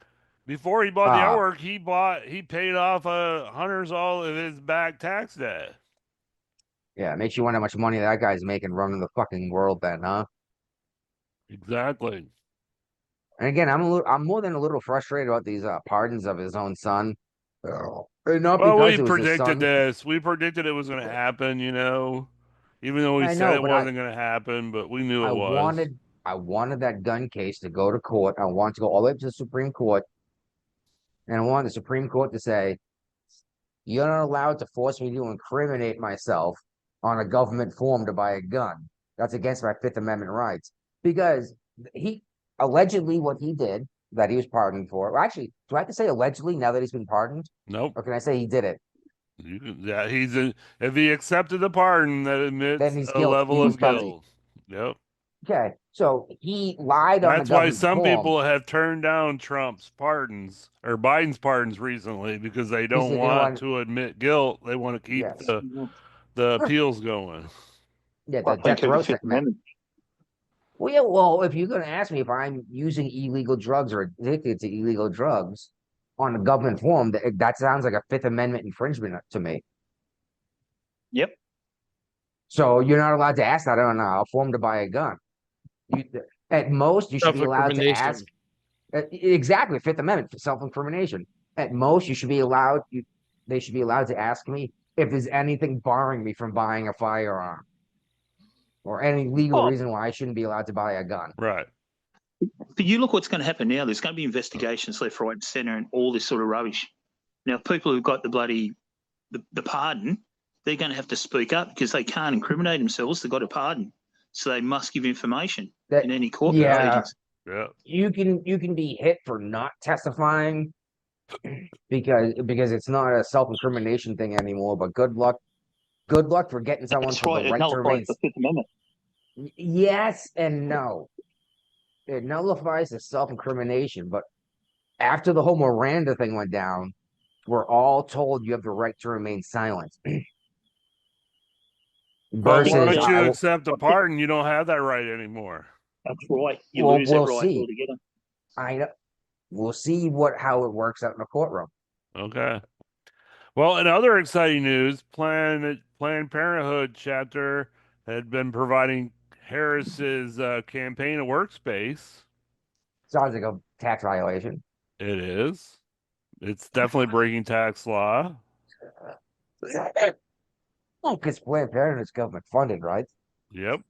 Before he bought the artwork, he paid off Hunter's all of his back tax debt. Yeah, it makes you wonder how much money that guy's making running the fucking world then, huh? Exactly. And again, I'm more than a little frustrated about these pardons of his own son. And not Well, because we it was his predicted son. this. We predicted it was going to happen, even though he I said know, it but wasn't going to happen, but we knew I it was. wanted I wanted that gun case to go to court. I wanted to go all the way up to the Supreme Court, and I wanted the Supreme Court to say, you're not allowed to force me to incriminate myself on a government form to buy a gun. That's against my Fifth Amendment rights. Because he allegedly what he did that he was pardoned for. Well, actually, do I have to say allegedly now that he's been pardoned? Nope. Or can I say he did it? Yeah, if he accepted a pardon, that Then admits he's a guilty. level of guilt. Yep. Okay. So he lied on the That's why government some form. people have turned down Trump's pardons or Biden's pardons recently because they Because don't they didn't want want, to admit guilt. They want to keep yes. the appeals going. Yeah, the Well, they death took row the Fifth man. Amendment. Well, yeah, well, if you're going to ask me if I'm using illegal drugs or addicted to illegal drugs on a government form, that sounds like a Fifth Amendment infringement to me. Yep. So you're not allowed to ask that on a form to buy a gun. You, at most, you should be allowed to ask. Exactly, Fifth Amendment, self-incrimination. At most, you should be allowed. They should be allowed to ask me if there's anything barring me from buying a firearm or any legal Oh, reason why I shouldn't be allowed to buy a gun. Right. but you look what's going to happen now. There's going to be investigations left, right, and centre, and all this sort of rubbish. Now, people who've got the bloody the pardon, they're going to have to speak up because they can't incriminate themselves. They've got a pardon, so they must give information in any court proceedings. Yeah. You can be hit for not testifying because it's not a self-incrimination thing anymore. But good luck for getting someone That's for the right. It right to nullifies remain. the Fifth Amendment. Yes and no. It nullifies the self-incrimination, but after the whole Miranda thing went down, we're all told you have the right to remain silent. But Versus, once you accept a pardon, you don't have that right anymore. That's right. You lose that right altogether. I know. We'll see how it works out in the courtroom. Okay. Well, in other exciting news, Planned Parenthood chapter had been providing Harris's campaign a workspace. Sounds like a tax violation. It is. It's definitely breaking tax law. Well, because Planned Parenthood is government funded, right? Yep.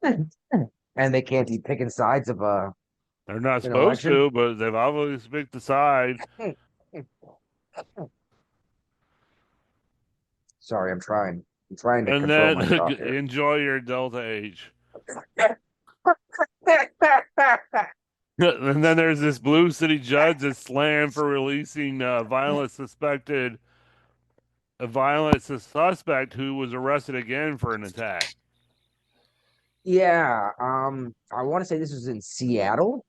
And they can't be picking sides of They're not an supposed election. to, but they've obviously picked a side. Sorry, I'm trying. I'm trying to And control then myself here. enjoy your Delta age. And then there's this Blue City judge that's slammed for releasing violent suspected a violent suspect who was arrested again for an attack. Yeah, I want to say this was in Seattle.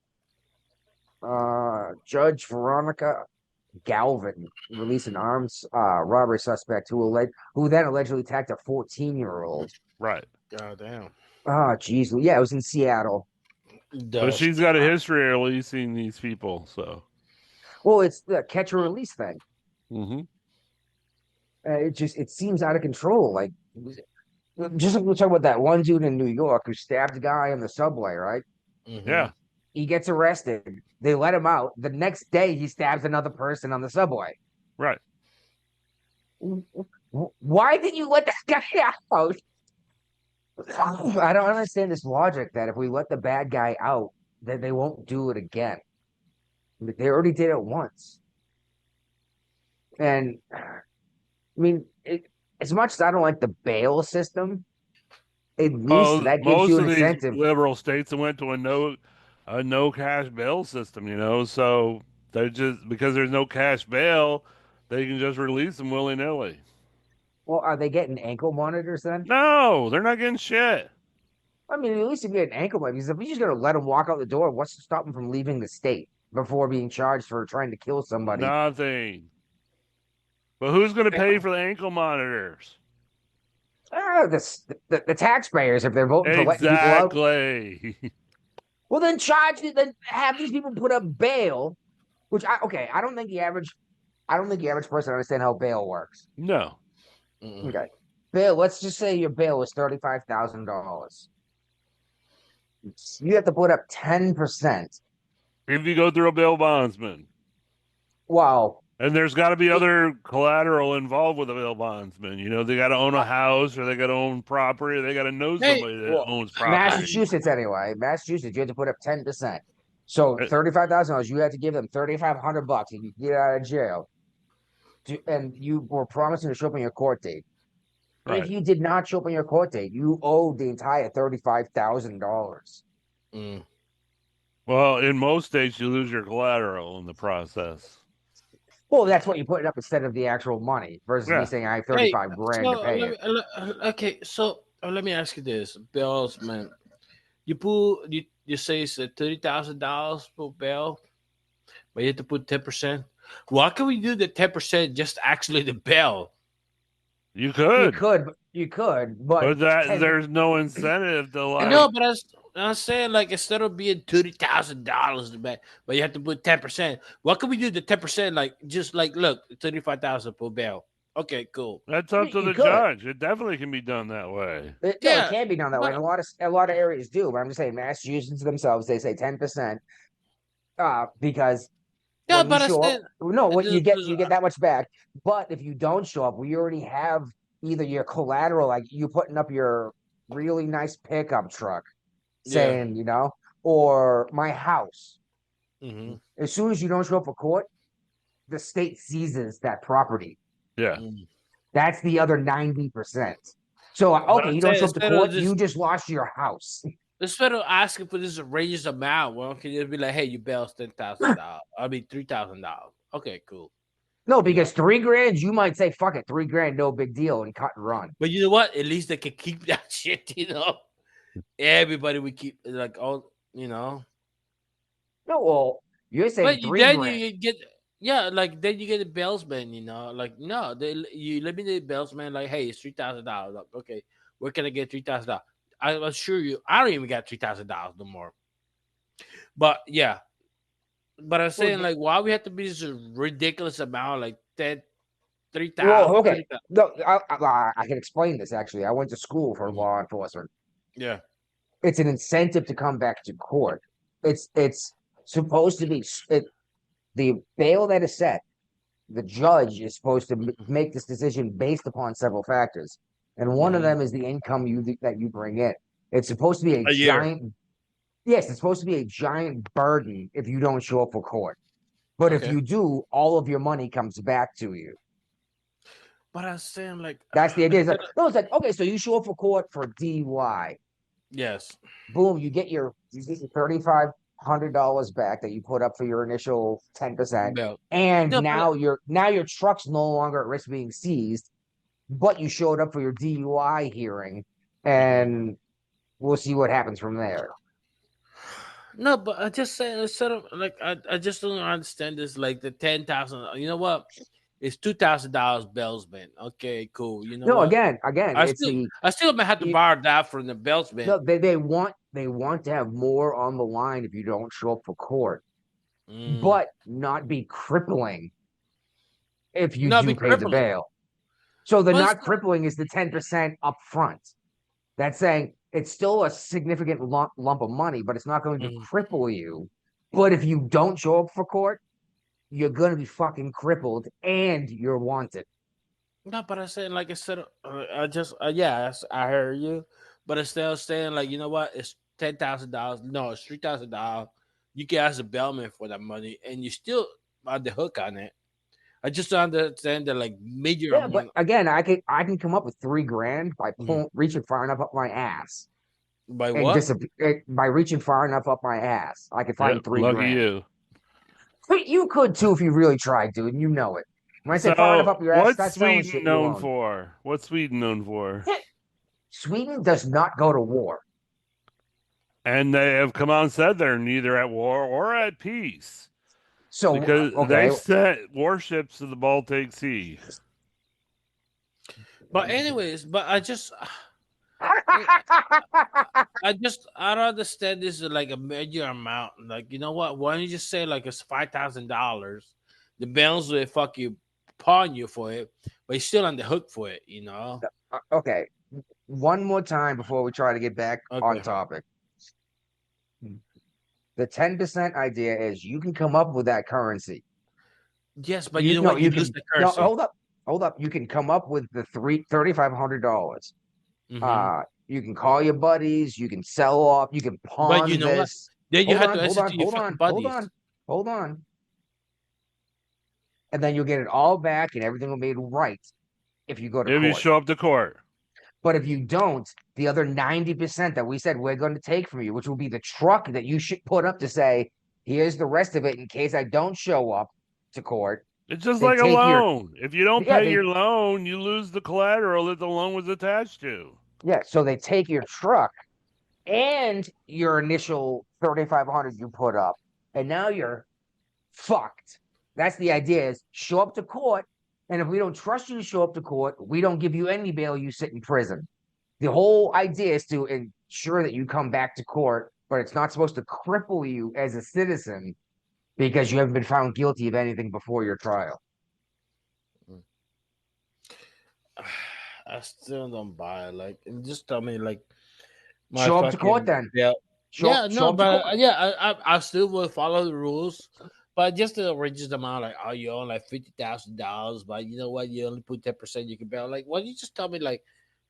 Judge Veronica Galvin released an arms robbery suspect who then allegedly attacked a 14-year-old. Right. God damn. Oh, geez. Yeah, it was in Seattle. But she's got a history of releasing these people, so. Well, it's the catch and release thing. Mm-hmm. It seems out of control. Like, just like we talk about that one dude in New York who stabbed a guy on the subway, right? Mhm. Yeah. He gets arrested. They let him out. The next day, he stabs another person on the subway. Right. Why did you let that guy out? I don't understand this logic that if we let the bad guy out, then they won't do it again. They already did it once. And I mean, as much as I don't like the bail system, at least that gives most you an of these incentive. liberal states went to a no cash bail system, so they just because there's no cash bail, they can just release them willy nilly. Well, are they getting ankle monitors then? No, they're not getting shit. I mean, at least if you get an ankle monitor, because if you're just going to let them walk out the door, what's to stop them from leaving the state before being charged for trying to kill somebody? Nothing. But who's going to pay for the ankle monitors? The taxpayers, if they're voting for letting people out. Exactly. Well, then then have these people put up bail, which I don't think the average person understand how bail works. No. Okay, bail. Let's just say your bail is $35,000. You have to put up 10%. If you go through a bail bondsman. Wow. And there's got to be other collateral involved with a bail bondsman. They got to own a house, or they got to own property, or they got to know somebody that owns property. Massachusetts, anyway. Massachusetts, you have to put up 10%. So $35,000, you have to give them $3,500 if you get out of jail. And you were promising to show up on your court date. Right. If you did not show up on your court date, you owe the entire $35,000. Well, in most states, you lose your collateral in the process. Well, that's what you put it up instead of the actual money versus me saying I have 35 grand to pay it. Okay, so let me ask you this, bills, man. You say it's $30,000 for bail, but you have to put 10%. Why can we do the 10% just actually the bail? You could, but there's no incentive to like. No, but I'm saying like instead of being $30,000 to back, but you have to put 10%. What can we do the 10%? Like just like look, 35,000 for bail. Okay, cool. That's up to the judge. It definitely can be done that way. It can be done that way. And a lot of areas do, but I'm just saying Massachusetts themselves, they say 10%. Because yeah, but you get that much back. But if you don't show up, we already have either your collateral, like you putting up your really nice pickup truck, saying, or my house. Mm-hmm. As soon as you don't show up for court, the state seizes that property. Yeah. That's the other 90%. So, okay, you don't show up to court, you just lost your house. Instead of asking for this outrageous amount, well, can you be like, hey, you bail's $10,000. I mean, $3,000. Okay, cool. No, because $3,000, you might say, fuck it, $3,000, no big deal, and cut and run. But you know what? At least they can keep that shit, Everybody would keep, like, all, No, well, you're saying $3,000. Then you get, then you get the bailsman, like, no, you let me the bailsman, like, hey, it's $3,000. Like, okay, where can I get $3,000? I assure you, I don't even got $3,000 no more. But yeah, but I'm saying like, why we have to be this ridiculous amount, like $3,000? Well, okay, no, I can explain this actually. I went to school for law enforcement. Yeah, it's an incentive to come back to court. It's supposed to be the bail that is set. The judge is supposed to make this decision based upon several factors. And one of them is the income that you bring in. It's supposed to be a giant. Yes, it's supposed to be a giant burden if you don't show up for court. But if you do, all of your money comes back to you. But I'm saying like that's the idea. It's like okay, so you show up for court for DUI. Yes. Boom, you get your $3,500 back that you put up for your initial 10%. And now your truck's no longer at risk of being seized. but you showed up for your DUI hearing, and we'll see what happens from there. No, but I just say instead of like I just don't understand this. Like the 10,000. You know what? It's $2,000 Bellsman. Okay, cool. You know No, what? again, I it's still may have to it- borrow that from the Bellsman. no, they want to have more on the line if you don't show up for court, but not be crippling if you Not be do pay the crippling. bail. So the But not crippling is the 10% up front. That's saying it's still a significant lump of money, but it's not going to cripple you. But if you don't show up for court, you're going to be fucking crippled and you're wanted. no, but I said like instead of I just I heard you, but instead of saying like you know what, it's $10,000. No, it's $3,000. You can ask the bellman for that money, and you still on the hook on it. I just don't understand the like major Yeah, but amount again, I can come up with $3,000 by reaching far enough up my ass. by And what? by reaching far enough up my ass, I could find Lucky $3,000. you. But you could too if you really tried, dude, and you know it. When I say far enough So, up your ass, what's that's selling Sweden shit you known own. for? What's Sweden known for? Sweden does not go to war. And they have come out and said they're neither at war or at peace. So Because okay, they've sent warships to the Baltic Sea. But anyways, but I don't understand this is like a major amount. Like you know what? Why don't you just say like it's $5,000? The bands will fuck you, pawn you for it, but you're still on the hook for it. You know? okay. One more time before we try to get back on Okay. topic. The 10% idea is you can come up with that currency. Yes, but you know what? You You lose can the currency. hold up. You can come up with the $3,500. Mhm. You can call your buddies, you can sell off, you can But you pawn know what? this. Then you Hold have on, to hold answer on, to your hold fucking on, buddies. hold on. And then you'll get it all back and everything will be made right if you go to If you court. show up to court. But if you don't, the other 90% that we said we're going to take from you, which will be the truck that you should put up to say, here's the rest of it in case I don't show up to court. It's just They like a take your loan. If you don't pay your loan, you lose the collateral that the loan was attached to. so they take your truck and your initial 3,500 you put up, and now you're fucked. That's the idea: is show up to court, and if we don't trust you to show up to court, we don't give you any bail. You sit in prison. The whole idea is to ensure that you come back to court, but it's not supposed to cripple you as a citizen because you haven't been found guilty of anything before your trial. I still don't buy it. Like, and just tell me, like, my Show up to fucking court then. yeah, Show no, up to but court. I still will follow the rules, but just the outrageous amount, like, oh, you own like $50,000, but you know what, you only put 10%, you can bail. Like, why don't you just tell me, like,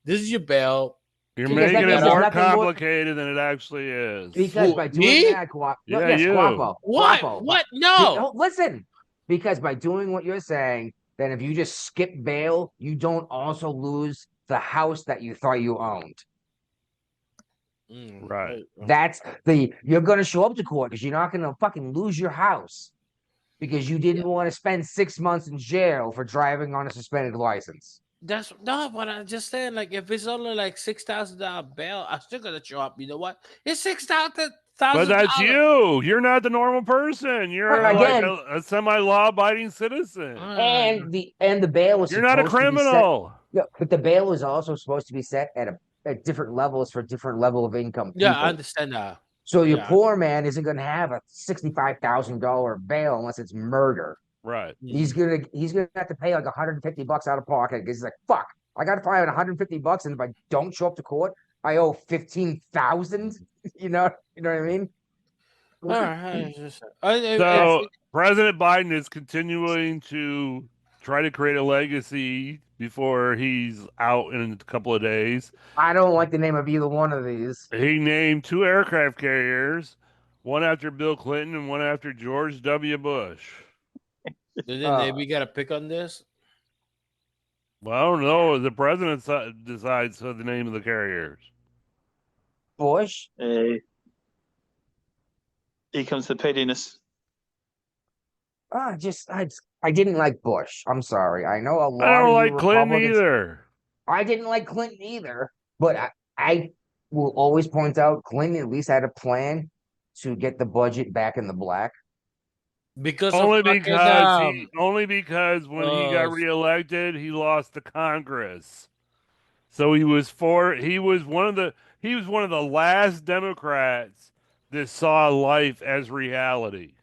this is your bail? You're Because that making it means there's more nothing more. complicated than it actually is. Because by doing Me? that, Yeah, yes, you. Guapo. What? Guapo. What? No. Listen, because by doing what you're saying, then if you just skip bail, you don't also lose the house that you thought you owned. Right. You're going to show up to court because you're not going to fucking lose your house because you didn't want to spend 6 months in jail for driving on a suspended license. That's not what I'm just saying. Like, if it's only like $6,000 bail, I'm still gonna show up. You know what? It's $6,000. But that's you. You're not the normal person. You're like Again, a semi-law abiding citizen. and the bail is You're not a supposed to be set. criminal. Yeah, but the bail is also supposed to be set at different levels for different level of income people. Yeah, I understand that. So your poor man isn't going to have a $65,000 bail unless it's murder. Right. He's gonna have to pay like $150 out of pocket because he's like, fuck, I got to pay $150, and if I don't show up to court, I owe 15,000. You know what I mean? All right. So President Biden is continuing to try to create a legacy before he's out in a couple of days. I don't like the name of either one of these. He named 2 aircraft carriers, one after Bill Clinton and one after George W. Bush. Then we got to pick on this. Well, I don't know. The president decides the name of the carriers. Bush. Here comes the pettiness. I didn't like Bush. I'm sorry. I know a lot I don't of like you Clinton Republicans. either. I didn't like Clinton either, but I will always point out Clinton at least had a plan to get the budget back in the black. Because of Only fucking because when he got reelected, he lost the Congress. So he was one of the last Democrats that saw life as reality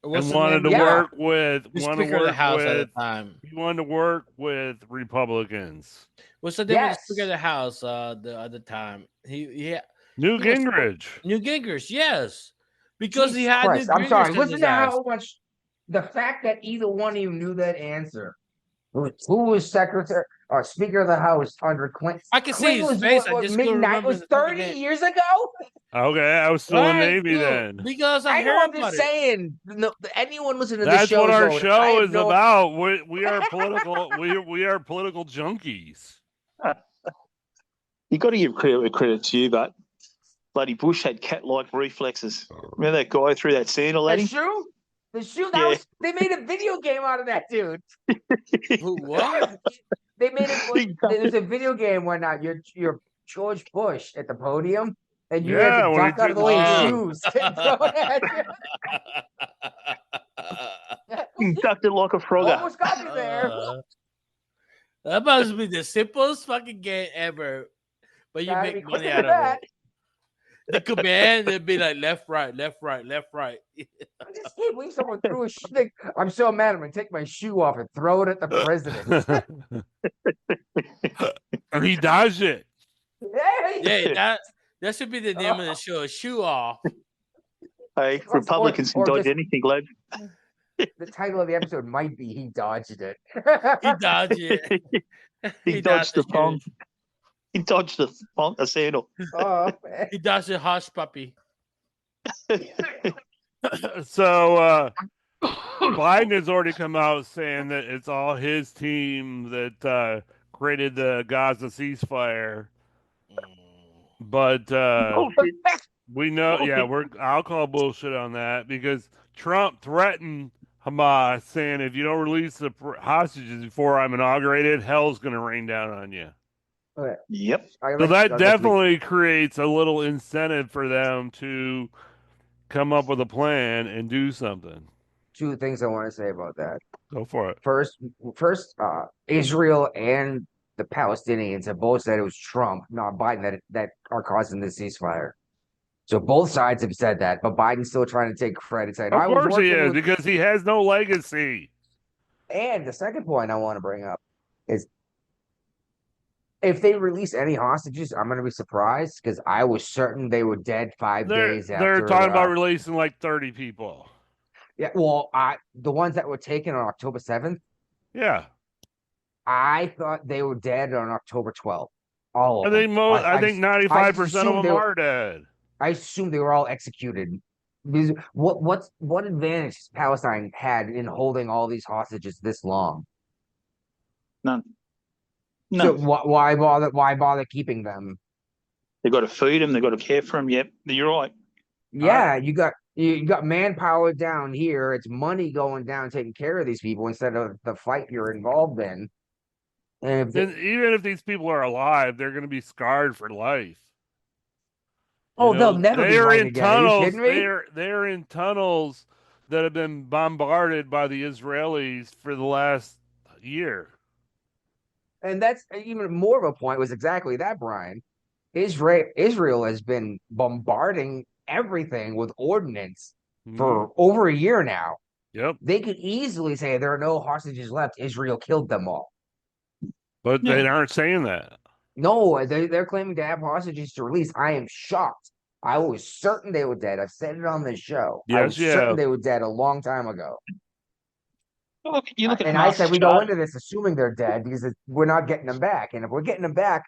what's and the name wanted to of Yeah. the Speaker of the House at the time? he wanted to work with Republicans. What's the name of the Yes. Speaker of the House at the time? Newt He was Gingrich. Newt Gingrich, yes. Because he Jesus had Christ. Newt I'm sorry. Gingrich in Listen his to ass. how much the fact that either one of you knew that answer. Who was Secretary or Speaker of the House under Clinton? I can see Clinton his was face. I what just couldn't midnight remember was the fucking 30 name. years ago. Okay, I was still in the Navy then. Because I I know. heard I'm about just it. saying. No, anyone listening to That's this show what our I show have is no. about. We are political. we are political junkies. You got to give credit to you, but bloody Bush had cat-like reflexes. Remember that guy threw that sandal at The him? shoe? The shoe? Yeah. They made a video game out of that, dude. Who, what? They made it. There's a video game when you're George Bush at the podium, and you had Yeah, to when he duck out of the did way the of shoe. shoes getting thrown at you. He ducked it like a frogger. Almost got me there. That must be the simplest fucking game ever. But you Gotta make be money quick out with of that. it. The command, it'd be like left, right, left, right, left, right. I just can't believe someone threw a shoe. I'm so mad. I'm gonna take my shoe off and throw it at the president. And he dodged it. Yeah, that should be the name of the show. Shoe off. Hey, Republicans can dodge anything, lad. The title of the episode might be "He Dodged It." He dodged it. He dodged the thong. He dodged the sandal. Oh, man. He dodged the hush puppy. So Biden has already come out saying that it's all his team that created the Gaza ceasefire. But we know, I'll call bullshit on that because Trump threatened Hamas saying if you don't release the hostages before I'm inaugurated, hell's going to rain down on you. Okay. Yep. So that definitely creates a little incentive for them to come up with a plan and do something. Two things I want to say about that. Go for it. First, Israel and the Palestinians have both said it was Trump, not Biden, that are causing this ceasefire. So both sides have said that, but Biden's still trying to take credit, saying, Of course he is, because he has no legacy. And the second point I want to bring up is if they release any hostages, I'm going to be surprised because I was certain they were dead 5 days after. They're talking about releasing like 30 people. Yeah, well, the ones that were taken on October 7th. Yeah. I thought they were dead on October 12th. All of them. I think 95% of them are dead. I assumed they were all executed. Because what advantage has Palestine had in holding all these hostages this long? None. So why bother keeping them? They got to feed them. They got to care for them. Yep, you're right. Yeah, you got manpower down here. It's money going down taking care of these people instead of the fight you're involved in. And even if these people are alive, they're going to be scarred for life. They'll never be right again. Are you kidding me? They're in tunnels that have been bombarded by the Israelis for the last year. And that's even more of a point was exactly that, Brian. Israel has been bombarding everything with ordnance for over a year now. Yep. They could easily say there are no hostages left. Israel killed them all. But they aren't saying that. No, they're claiming to have hostages to release. I am shocked. I was certain they were dead. I've said it on this show. Yes, I was certain they were dead a long time ago. Look, you look at and I said we go into this assuming they're dead because we're not getting them back. And if we're getting them back,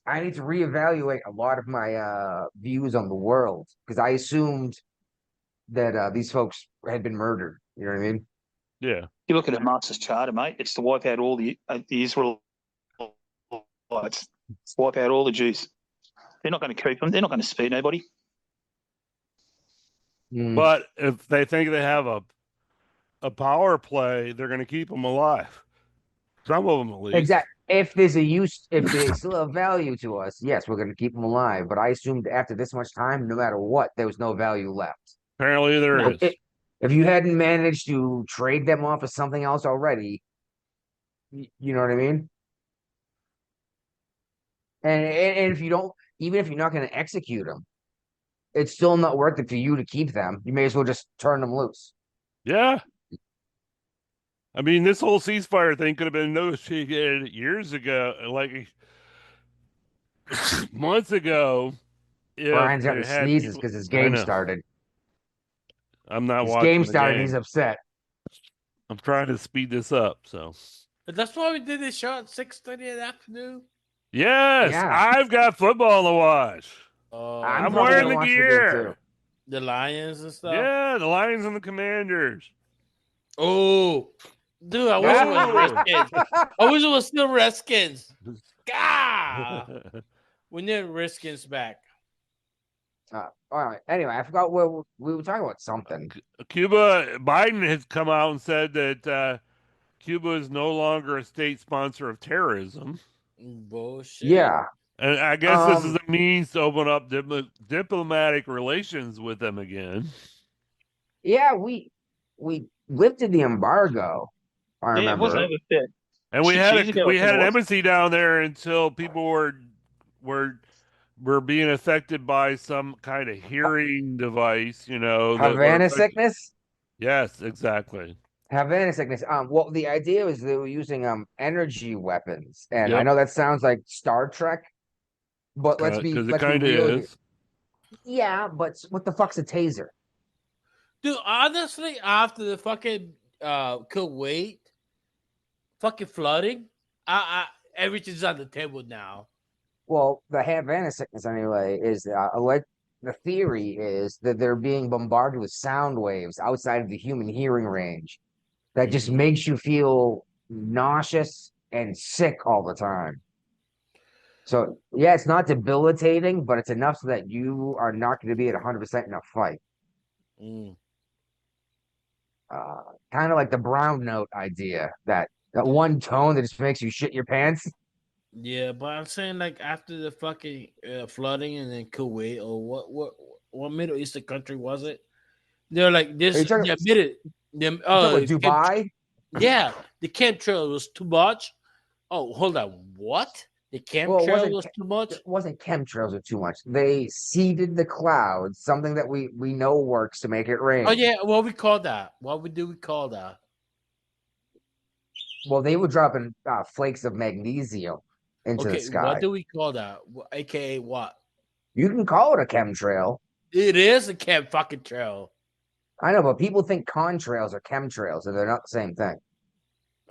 I need to reevaluate a lot of my views on the world because I assumed that these folks had been murdered. You know what I mean? Yeah. You look at Hamas's charter, mate. It's to wipe out all the Israelites, wipe out all the Jews. They're not going to keep them. They're not going to spare nobody. But if they think they have a power play, they're going to keep them alive. Some of them, at least. Exactly. if there's a use, if they still have value to us, yes, we're going to keep them alive. But I assumed after this much time, no matter what, there was no value left. Apparently there No. is. If you hadn't managed to trade them off for something else already, you know what I mean? And if you don't, even if you're not going to execute them, it's still not worth it for you to keep them. You may as well just turn them loose. Yeah. I mean, this whole ceasefire thing could have been negotiated years ago, like months ago, if Brian's got they the had sneezes people. because his I game know. started. I'm not His game watching the started. He's game. upset. I'm trying to speed this up. So, But that's why we did this show at 6:30 in the afternoon. yes, Yeah, I've got football to watch. I'm I'm Oh, probably wearing gonna the watch the game too. gear. the Lions and stuff. Yeah, the Lions and the Commanders. Oh, dude, I wish it was Oh. Redskins. I wish it was still Redskins. God, we need Redskins back. All right. Anyway, I forgot where we were talking about something. Cuba, Biden has come out and said that Cuba is no longer a state sponsor of terrorism. Bullshit. Yeah. And I guess this is a means to open up diplomatic relations with them again. Yeah, we lifted the embargo. I Yeah, it was remember. over there And 6 years ago. I we think had it an was. embassy down there until people were being affected by some kind of hearing device, that were Havana sickness. Yes, exactly. Havana sickness. Well, the idea was they were using energy weapons, and I Yep, know that sounds like Star Trek, but because it let's be kind of real here. is. Yeah, but what the fuck's a taser? Dude, honestly, after the fucking Kuwait fucking flooding, everything's on the table now. Well, the Havana sickness anyway is like the theory is that they're being bombarded with sound waves outside of the human hearing range that just Mhm. makes you feel nauseous and sick all the time. So yeah, it's not debilitating, but it's enough so that you are not going to be at 100% in a fight. Mm. Uh, kind of like the brown note idea, that one tone that just makes you shit your pants. Yeah, but I'm saying like after the fucking flooding and then Kuwait or what Middle Eastern country was it? They're like Are you this. talking, They admitted them. you talking about Dubai? Yeah, the chemtrail was too much. Oh, hold on. What? The Well, chemtrail was too much? it wasn't chemtrails or too much. They seeded the clouds, something that we know works to make it Oh rain. yeah, what we call that? Do we call that? Well, they were dropping flakes of magnesium into the Okay, what sky. do we call that? AKA what? You can call it a chemtrail. It is a chem fucking trail. I know, but people think contrails are chemtrails, and they're not the same thing.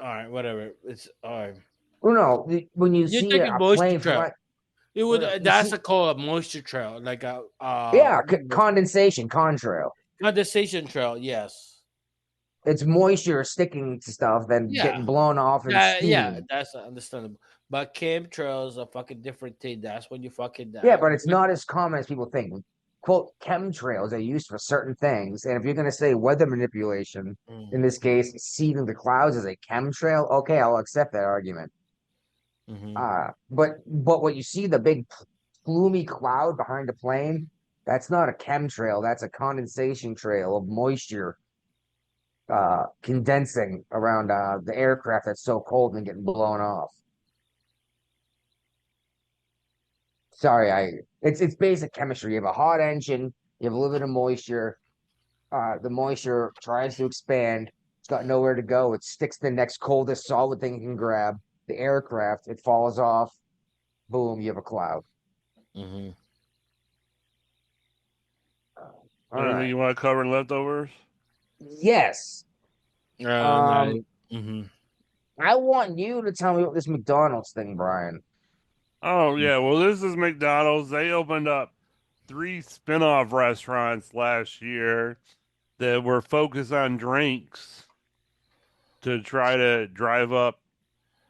All right, whatever. It's all right. Well, no, when you You're see taking a moisture plane trail. fly, It well, would no, you that's see, a call a moisture trail, like a yeah, condensation, contrail. condensation trail. Yes. It's moisture sticking to stuff, then Yeah. getting blown off in Yeah, steam. that's understandable. But chemtrails are fucking different thing. That's when you fucking Yeah, but it's not as common as people think. Quote, chemtrails are used for certain things. And if you're going to say weather manipulation, in this case, seeding the clouds is a chemtrail, okay, I'll accept that argument. But what you see, the big plumy cloud behind the plane, that's not a chemtrail. That's a condensation trail of moisture condensing around the aircraft that's so cold and getting blown off. Sorry, it's basic chemistry. You have a hot engine, you have a little bit of moisture. The moisture tries to expand. It's got nowhere to go. It sticks to the next coldest solid thing it can grab. The aircraft, it falls off. Boom, you have a cloud. Mm-hmm. All Anything right. you want to cover in leftovers? Yes. Mm-hmm. I want you to tell me about this McDonald's thing, Brian. Oh yeah, well this is McDonald's. They opened up 3 spin-off restaurants last year that were focused on drinks to try to drive up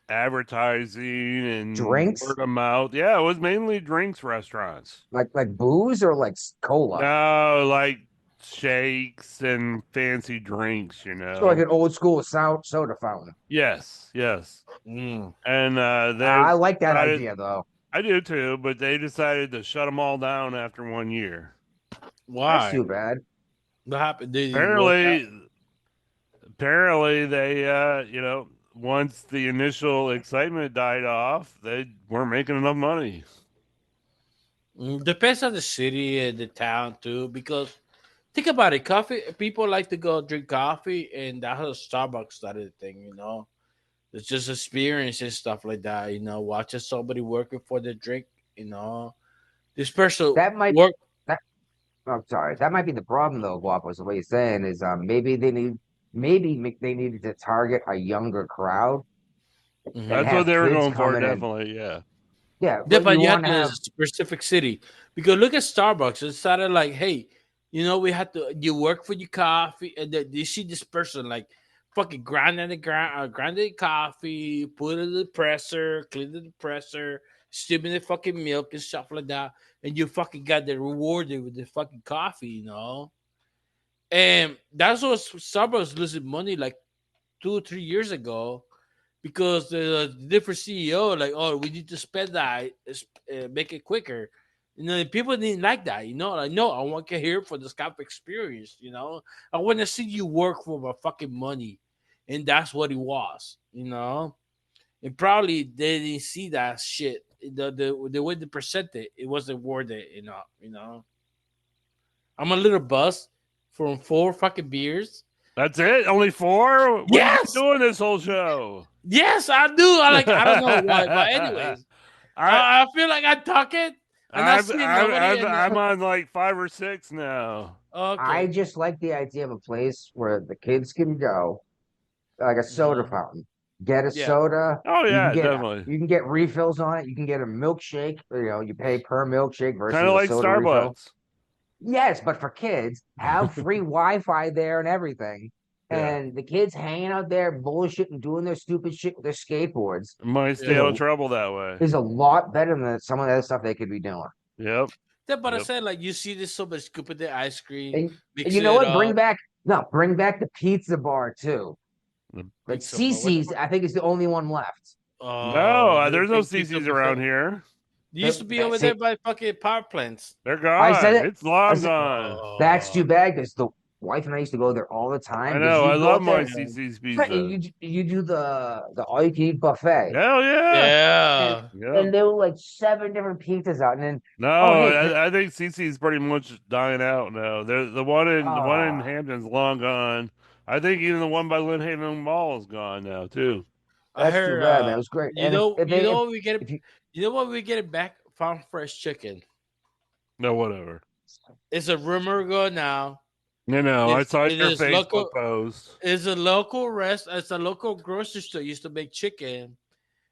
advertising and Drinks? word of mouth. Yeah, it was mainly drinks restaurants. Like booze or like cola? No, like shakes and fancy drinks, you So like know. an old school soda fountain. Yes, yes. Mm. And they I like that decided, idea though. I do too, but they decided to shut them all down after 1 year. That's Why? too bad. What happened? Did it work out? Apparently they once the initial excitement died off, they weren't making enough money. Depends on the city and the town too. Because think about it, coffee. People like to go drink coffee, and that's how Starbucks started the thing. It's just experience and stuff like that. Watching somebody working for the drink. This person That might work. that I'm sorry. That might be the problem though, Guapos. The way you're saying is maybe they needed to target a younger crowd and Mhm. That's what have they were kids going for, coming in. definitely. Yeah. Yeah, Yeah, but but you you have want to to a have specific city because look at Starbucks. It started like, hey, we had to. You work for your coffee, and then you see this person like fucking grinding coffee, put it in the presser, clean the presser, steaming the fucking milk and stuff like that, and you fucking got the rewarded with the fucking coffee. And that's what Starbucks losing money like 2 or 3 years ago because the different CEO like, oh, we need to spend that, make it quicker. People didn't like that. Like, no, I want to hear for this kind of experience. I want to see you work for my fucking money, and that's what it was. And probably they didn't see that shit. The way they present it, it wasn't worth it enough. I'm a little buzzed from 4 fucking beers. That's it? Only 4? What have you been Yes, doing this whole show? yes, I do. I don't know why, but anyways, I I feel like I'm talking and I see nobody. And I'm on like 5 or 6 now. I okay, just like the idea of a place where the kids can go, like a soda uh fountain. Get a yeah, soda. Oh You can yeah, get definitely. you can get refills on it. You can get a milkshake. You pay per milkshake Kind versus of a like soda refill. Starbucks. Yes, but for kids, have free Wi-Fi there and everything. Yeah. And the kids hanging out there bullshitting, doing their stupid shit with their skateboards Might stay is yeah. out a of trouble that way. is a lot better than some of the other stuff they could be doing. Yep. Yeah, but I Yep. said like you see this so much scooping the ice cream, And mix you know it what? up, Bring back the pizza bar too. The- Like pizza. But Cece's, I think is the only one left. No, the there's no big pizza CC's around buffet. here. They used to be over there See, by fucking power plants. They're I said gone. it. It's I long said gone. that's Oh, too bad because the wife and I used to go there all the I time because know. you I go love up there my and yeah, CC's right, pizza. you do the all you can eat buffet Hell yeah. and yeah. Yep. and there were like 7 different pizzas out and then No, oh hey I think CC's pretty much dying out now. The one in ah Hampton's long gone. I think even the one by Lynnhaven Mall is gone now too. I that's too heard. bad man it was great You and know, if you they know what we get. if you You know what we get it back? Farm fresh chicken. No, whatever. It's a rumor going now. No, I It's saw it your is Facebook local. post. It's a local rest. It's a local grocery store used to make chicken,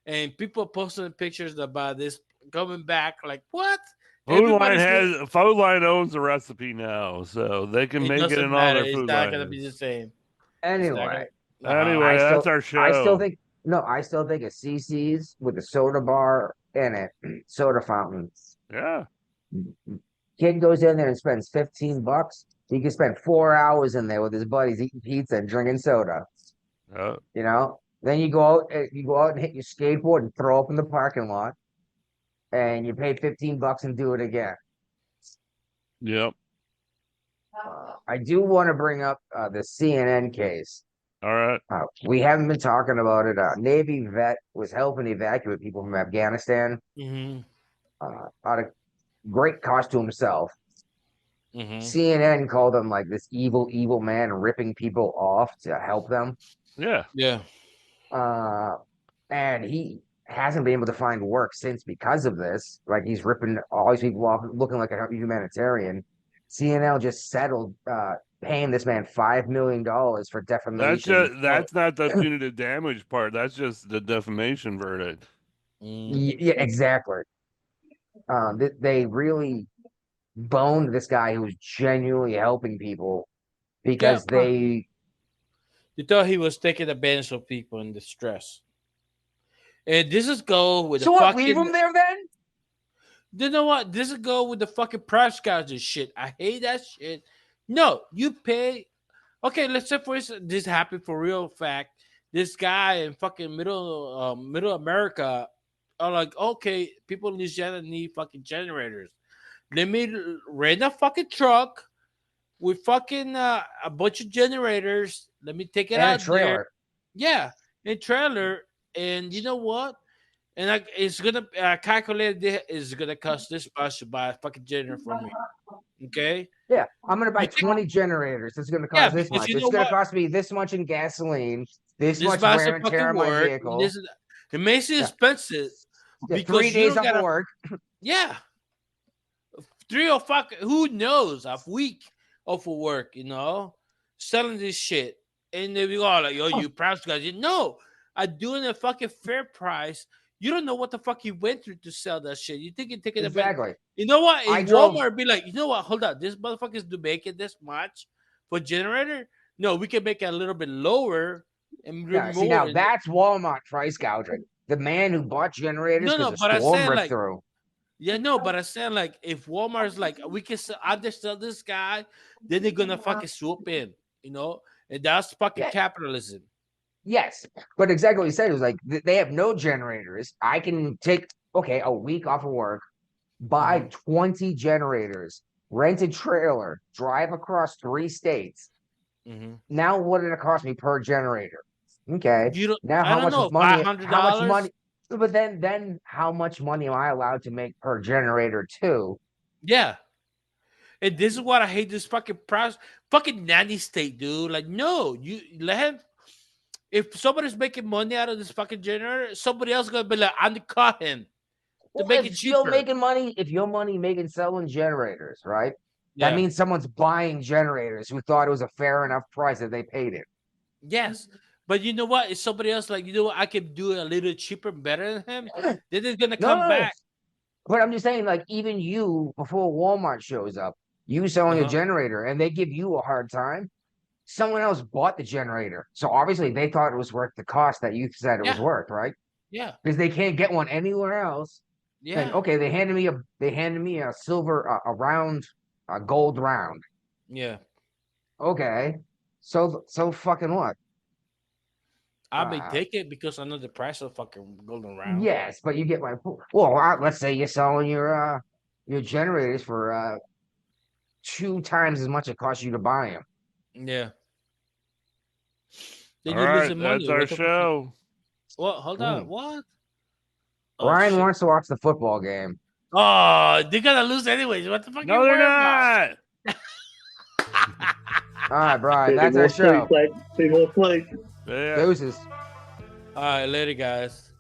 and people posting pictures about this coming back. Like what? Everybody's. Food Line owns the recipe now, so they can It make it doesn't in all matter. their It's food not gonna be the lines. same. It's not anyway gonna. Uh huh. Anyway, I that's still our I still show. think no I still think a CC's with a soda bar in it soda fountain Yeah. kid goes in there and spends $15 he can spend 4 hours in there with his buddies eating pizza and drinking soda. Uh, Then you go out and hit your skateboard and throw up in the parking lot, and you pay $15 and do it again. yep. I do want to bring up the CNN case. All right. We haven't been talking about it. Navy vet was helping evacuate people from Afghanistan. Mm-hmm. Out of great cost to himself. Mm-hmm. CNN called him like this evil man ripping people off to help them. Yeah. Yeah. And he hasn't been able to find work since because of this. Like he's ripping all these people off, looking like a humanitarian. CNL just settled paying this man $5 million for defamation. That's not the punitive damage part. That's just the defamation verdict. Yeah, exactly. They really boned this guy who was genuinely helping people Yeah. because they You thought he was taking advantage of people in distress. And this is go with so the what, leave fucking. him there then? You know what? This is go with the fucking price gouging shit. I hate that shit. No, you pay. Okay, let's say for instance, this happened for real fact. This guy in fucking middle America are like, okay, people in Louisiana need fucking generators. Let me rent a fucking truck with fucking a bunch of generators. Let me take it And a out there. trailer. Yeah, and trailer. And you know what? And it's gonna calculate it's gonna cost this much to buy a fucking generator from me. Okay. Yeah, I'm gonna buy You think, 20 generators. It's gonna yeah, cost this because much. you It's know gonna what? cost me this much in gasoline, this This much much wear of and tear fucking on my work. vehicle. It makes it Yeah. expensive Yeah, 3 because you days don't off of gotta. work. Yeah, 3 or 5. Who knows? A week of work, selling this shit, and they be all like, "Yo, you price guys." No, I'm doing a fucking fair price. You don't know what the fuck you went through to sell that shit. You think you're taking a bit. Exactly. You know what? I In drove. Walmart, be like, you know what? Hold on, this motherfucker's do making this much for generator. No, we can make it a little bit lower and bring Yeah, see more. now that's Walmart price gouging. The man who bought generators because No, a but I storm said ripped like, through. yeah, no, but I said like, if Walmart's like, we can undersell this guy, then they're gonna fucking swoop in, and that's fucking Yeah. capitalism. Yes, but exactly what you said. It was like they have no generators. I can take a week off of work, buy 20 generators, rent a trailer, drive across 3 states. Now what did it cost me per generator? Okay. You don't. Now I how don't much know. money? How much $500. money? But then how much money am I allowed to make per generator too? Yeah. And this is what I hate. This fucking price, fucking nanny state, dude. Like, no, you let him. If somebody's making money out of this fucking generator, somebody else gonna be like, undercut him to Well, make it if you're cheaper. making money, if you're money making selling generators, right? That Yeah. means someone's buying generators who thought it was a fair enough price that they paid it. Yes. But you know what? If somebody else like, I can do it a little cheaper and better than him, then it's gonna come No, back. but I'm just saying, like, even you, before Walmart shows up, you selling a generator and they give you a hard time, someone else bought the generator. So obviously they thought it was worth the cost that you said it was worth, right? Yeah. Because they can't get one anywhere else. Yeah. Then, okay, they handed me a silver, a round, a gold round. Yeah. Okay. So fucking what? I may take it because I know the price of fucking golden round. Yes, but you get my point. Well, let's say you're selling your generators for 2 times as much it costs you to buy them. Yeah. Then All you're right, losing money. that's our What the fuck? show. What? Hold on. What? Oh, Ryan shit. wants to watch the football game. Oh, they're gonna lose anyways. What the fuck No, you they're worried about? not. All right, Brian, 2 that's more our show. sleep, 2 more sleep. Yeah. Deuces. All right, later, guys.